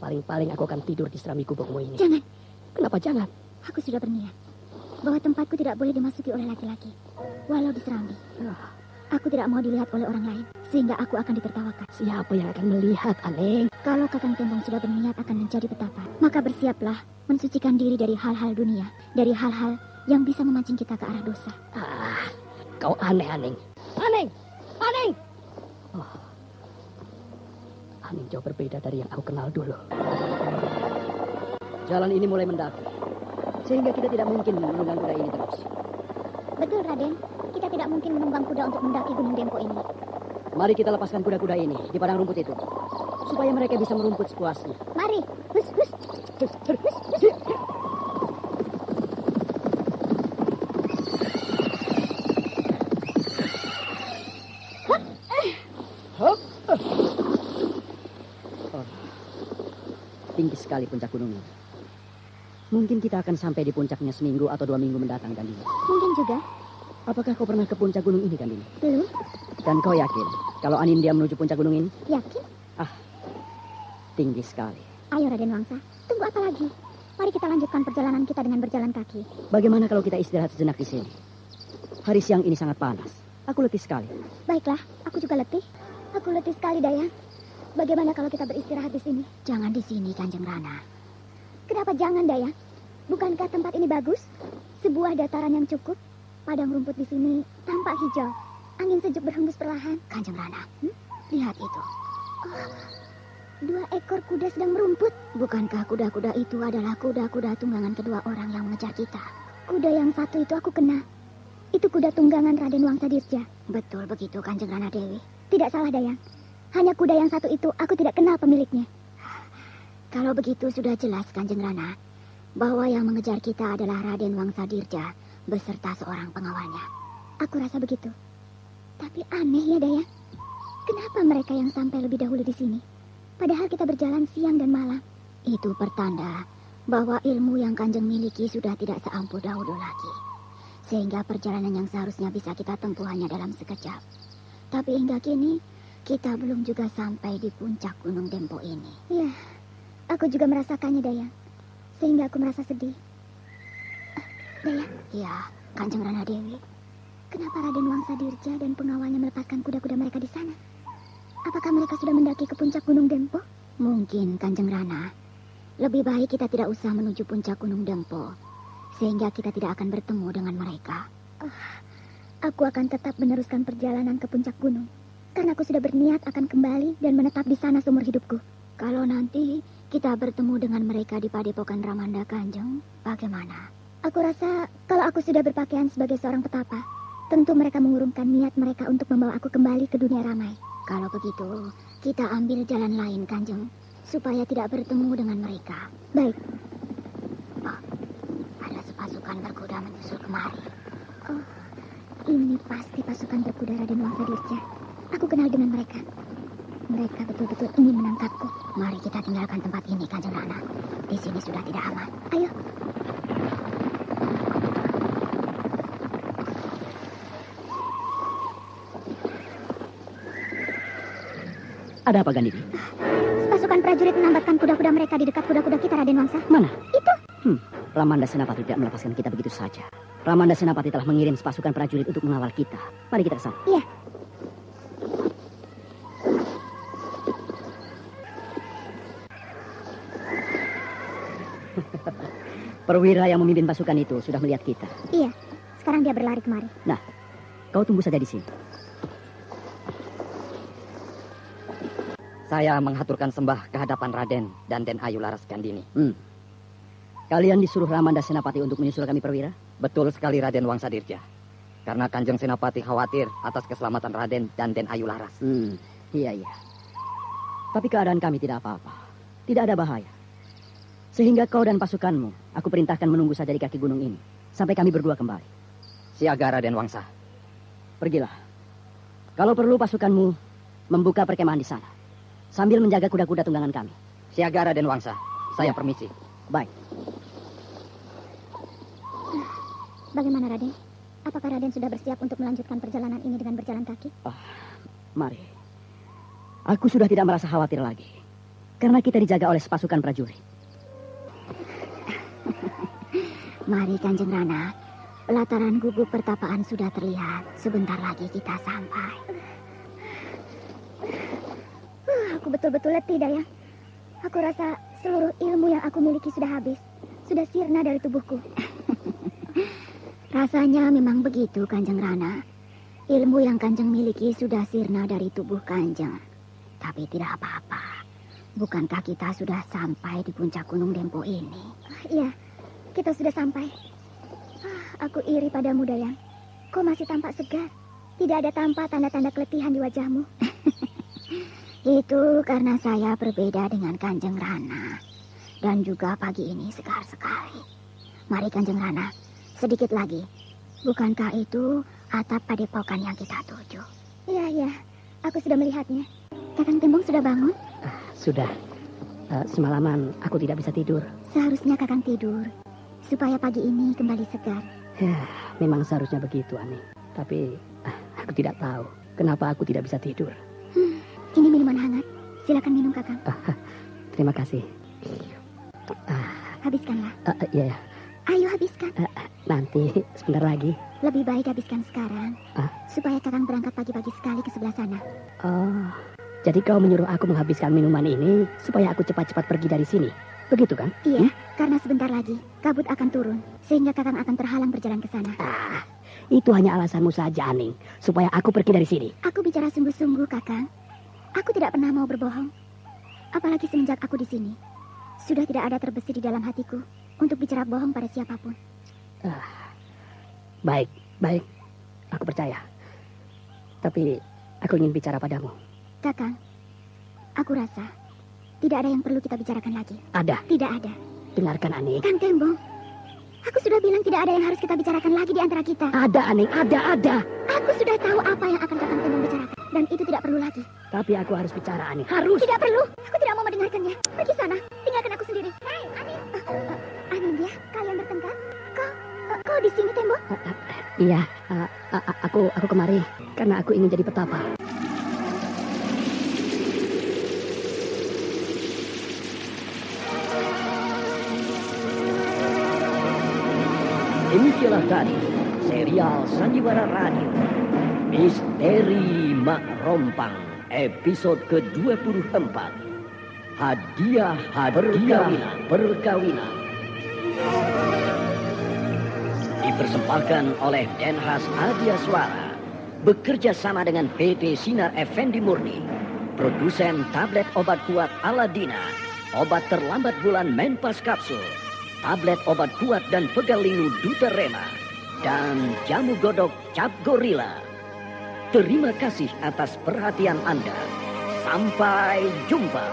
Paling-paling aku akan tidur di serambi gubukmu ini. Jangan. Kenapa jangan? Aku sudah berniat bahwa tempatku tidak boleh dimasuki oleh laki-laki, walau diserambi. Aku tidak mau dilihat oleh orang lain, sehingga aku akan ditertawakan. Siapa yang akan melihat, Aneng? Kalau Kakang Tembong sudah berniat akan menjadi petapa, maka bersiaplah mensucikan diri dari hal-hal dunia, dari hal-hal yang bisa memancing kita ke arah dosa. Kau aneh, Aneng. Aneng! Aneng! Oh. Aneng jauh berbeda dari yang aku kenal dulu. Jalan ini mulai mendaki, sehingga kita tidak mungkin menunggang kuda ini terus. Betul, Raden. Kita tidak mungkin menunggang kuda untuk mendaki Gunung Dempo ini. Mari kita lepaskan kuda-kuda ini di padang rumput itu, supaya mereka bisa merumput sepuasnya. Mari, hus, hus. Hus, hus, hus. Hop. Oh. Tinggi sekali puncak gunung ini. Mungkin kita akan sampai di puncaknya seminggu atau 2 minggu mendatang, Gandini. Mungkin juga. Apakah kau pernah ke puncak gunung ini, Gandini? Belum. Dan kau yakin kalau Anindya menuju puncak gunung ini? Yakin? Tinggi sekali. Ayo Raden Wangsa, tunggu apa lagi? Mari kita lanjutkan perjalanan kita dengan berjalan kaki. Bagaimana kalau kita istirahat sejenak di sini? Hari siang ini sangat panas. Aku letih sekali. Baiklah, aku juga letih. Aku letih sekali, Dayang. Bagaimana kalau kita beristirahat di sini? Jangan di sini, Kanjeng Rana. Kenapa jangan, Dayang? Bukankah tempat ini bagus? Sebuah dataran yang cukup. Padang rumput di sini tampak hijau. Angin sejuk berhembus perlahan. Kanjeng Rana, lihat itu. 2 ekor kuda sedang merumput. Bukankah kuda-kuda itu adalah kuda-kuda tunggangan kedua orang yang mengejar kita? Kuda yang satu itu aku kenal. Itu kuda tunggangan Raden Wangsadirja. Betul begitu, Kanjeng Rana Dewi. Tidak salah, Dayang. Hanya kuda yang satu itu aku tidak kenal pemiliknya. Kalau begitu sudah jelas, Kanjeng Rana, bahwa yang mengejar kita adalah Raden Wangsadirja beserta seorang pengawalnya. Aku rasa begitu. Tapi aneh ya, Dayang. Kenapa mereka yang sampai lebih dahulu di sini? Padahal kita berjalan siang dan malam. Itu pertanda bahwa ilmu yang Kanjeng miliki sudah tidak seampuh dahulu lagi. Sehingga perjalanan yang seharusnya bisa kita tempuh hanya dalam sekejap. Tapi hingga kini, kita belum juga sampai di puncak Gunung Dempo ini. Ya, aku juga merasakannya, Dayang. Sehingga aku merasa sedih. Dayang? Ya, Kanjeng Rana Dewi. Kenapa Raden Wangsadirja dan pengawalnya melepaskan kuda-kuda mereka di sana? Apakah mereka sudah mendaki ke puncak Gunung Dempo? Mungkin, Kanjeng Rana. Lebih baik kita tidak usah menuju puncak Gunung Dempo. Sehingga kita tidak akan bertemu dengan mereka. Aku akan tetap meneruskan perjalanan ke puncak gunung. Karena aku sudah berniat akan kembali dan menetap di sana seumur hidupku. Kalau nanti kita bertemu dengan mereka di Padepokan Ramanda Kanjeng, bagaimana? Aku rasa kalau aku sudah berpakaian sebagai seorang petapa, tentu mereka mengurungkan niat mereka untuk membawa aku kembali ke dunia ramai. Kalau begitu, kita ambil jalan lain, Kanjeng, supaya tidak bertemu dengan mereka. Baik. Ada sepasukan berkuda menyusul kemari. Ini pasti pasukan berkuda Raden Wangsadirja. Aku kenal dengan mereka. Mereka betul-betul ingin menangkapku. Mari kita tinggalkan tempat ini, Kanjeng Rana. Di sini sudah tidak aman. Ayo. Ada apa, Gandini? Pasukan prajurit menambatkan kuda-kuda mereka di dekat kuda-kuda kita, Raden Wangsa. Mana? Itu. Ramanda Senapati tidak melepaskan kita begitu saja. Ramanda Senapati telah mengirim pasukan prajurit untuk mengawal kita. Mari kita ke sana. Iya. Perwira yang memimpin pasukan itu sudah melihat kita. Iya. Sekarang dia berlari kemari. Nah, kau tunggu saja di sini. Saya menghaturkan sembah ke hadapan Raden dan Den Ayu Laras Gandini. Kalian disuruh Ramanda Senapati untuk menyusul kami, Perwira? Betul sekali, Raden Wangsadirja. Karena Kanjeng Senapati khawatir atas keselamatan Raden dan Den Ayu Laras. Iya. Tapi keadaan kami tidak apa-apa. Tidak ada bahaya. Sehingga kau dan pasukanmu, aku perintahkan menunggu saja di kaki gunung ini. Sampai kami berdua kembali. Siaga, Raden Wangsa. Pergilah. Kalau perlu pasukanmu membuka perkemahan di sana. Sambil menjaga kuda-kuda tunggangan kami. Siaga, Raden Wangsa. Saya permisi. Baik. Bagaimana, Raden? Apakah Raden sudah bersiap untuk melanjutkan perjalanan ini dengan berjalan kaki? Mari. Aku sudah tidak merasa khawatir lagi. Karena kita dijaga oleh pasukan prajurit. Mari, Kanjeng Rana. Pelataran gubuk pertapaan sudah terlihat. Sebentar lagi kita sampai. Aku betul-betul letih, Dayang. Aku rasa seluruh ilmu yang aku miliki sudah habis. Sudah sirna dari tubuhku. Rasanya memang begitu, Kanjeng Rana. Ilmu yang Kanjeng miliki sudah sirna dari tubuh Kanjeng. Tapi tidak apa-apa. Bukankah kita sudah sampai di puncak Gunung Dempo ini? Iya, kita sudah sampai. Aku iri padamu, Dayang. Kau masih tampak segar. Tidak ada tampak tanda-tanda keletihan di wajahmu. Itu karena saya berbeda dengan Kanjeng Rana. Dan juga pagi ini segar sekali. Mari Kanjeng Rana, sedikit lagi. Bukankah itu atap padepokan yang kita tuju? Iya. Aku sudah melihatnya. Kakang Tembong sudah bangun? Sudah. Semalaman aku tidak bisa tidur. Seharusnya Kakang tidur. Supaya pagi ini kembali segar. Ya, memang seharusnya begitu, Ani. Tapi aku tidak tahu kenapa aku tidak bisa tidur. Ini minuman hangat. Silakan minum, Kakang. Terima kasih. Habiskanlah. Iya. Ayo habiskan. Nanti sebentar lagi. Lebih baik habiskan sekarang. Supaya Kakang berangkat pagi-pagi sekali ke sebelah sana. Oh, jadi kau menyuruh aku menghabiskan minuman ini supaya aku cepat-cepat pergi dari sini. Begitu kan? Iya, karena sebentar lagi kabut akan turun. Sehingga Kakang akan terhalang berjalan ke sana. Itu hanya alasanmu saja, Aning. Supaya aku pergi dari sini. Aku bicara sungguh-sungguh, Kakang. Aku tidak pernah mau berbohong. Apalagi semenjak aku di sini. Sudah tidak ada terbesit di dalam hatiku untuk bicara bohong pada siapapun. Baik. Aku percaya. Tapi aku ingin bicara padamu. Kakang, aku rasa tidak ada yang perlu kita bicarakan lagi. Ada? Tidak ada. Dengarkan, Aning. Kang Tembong, aku sudah bilang tidak ada yang harus kita bicarakan lagi di antara kita. Ada, Aning. Ada. Aku sudah tahu apa yang akan Kakang Tembong bicarakan. Dan itu tidak perlu lagi. Tapi aku harus bicara, Aning. Harus. Tidak perlu. Aku tidak mau mendengarkannya. Pergi sana. Tinggalkan aku sendiri. Hei, Aning. Anindya, kalian bertengkar? Kau di sini, Tembong? Iya. Aku kemari karena aku ingin jadi petapa. Demikianlah tadi serial Sandiwara Radio Misteri Mak Rompang episode ke-24. Hadiah perkawinan. Dipersembahkan oleh Denhas Adia Suara bekerja sama dengan PT Sinar Effendi Murni, produsen tablet obat kuat Aladina, obat terlambat bulan Menpas Kapsul, tablet obat kuat dan pegal lingu Duta Rema, dan jamu godok Cap Gorilla. Terima kasih atas perhatian Anda. Sampai jumpa.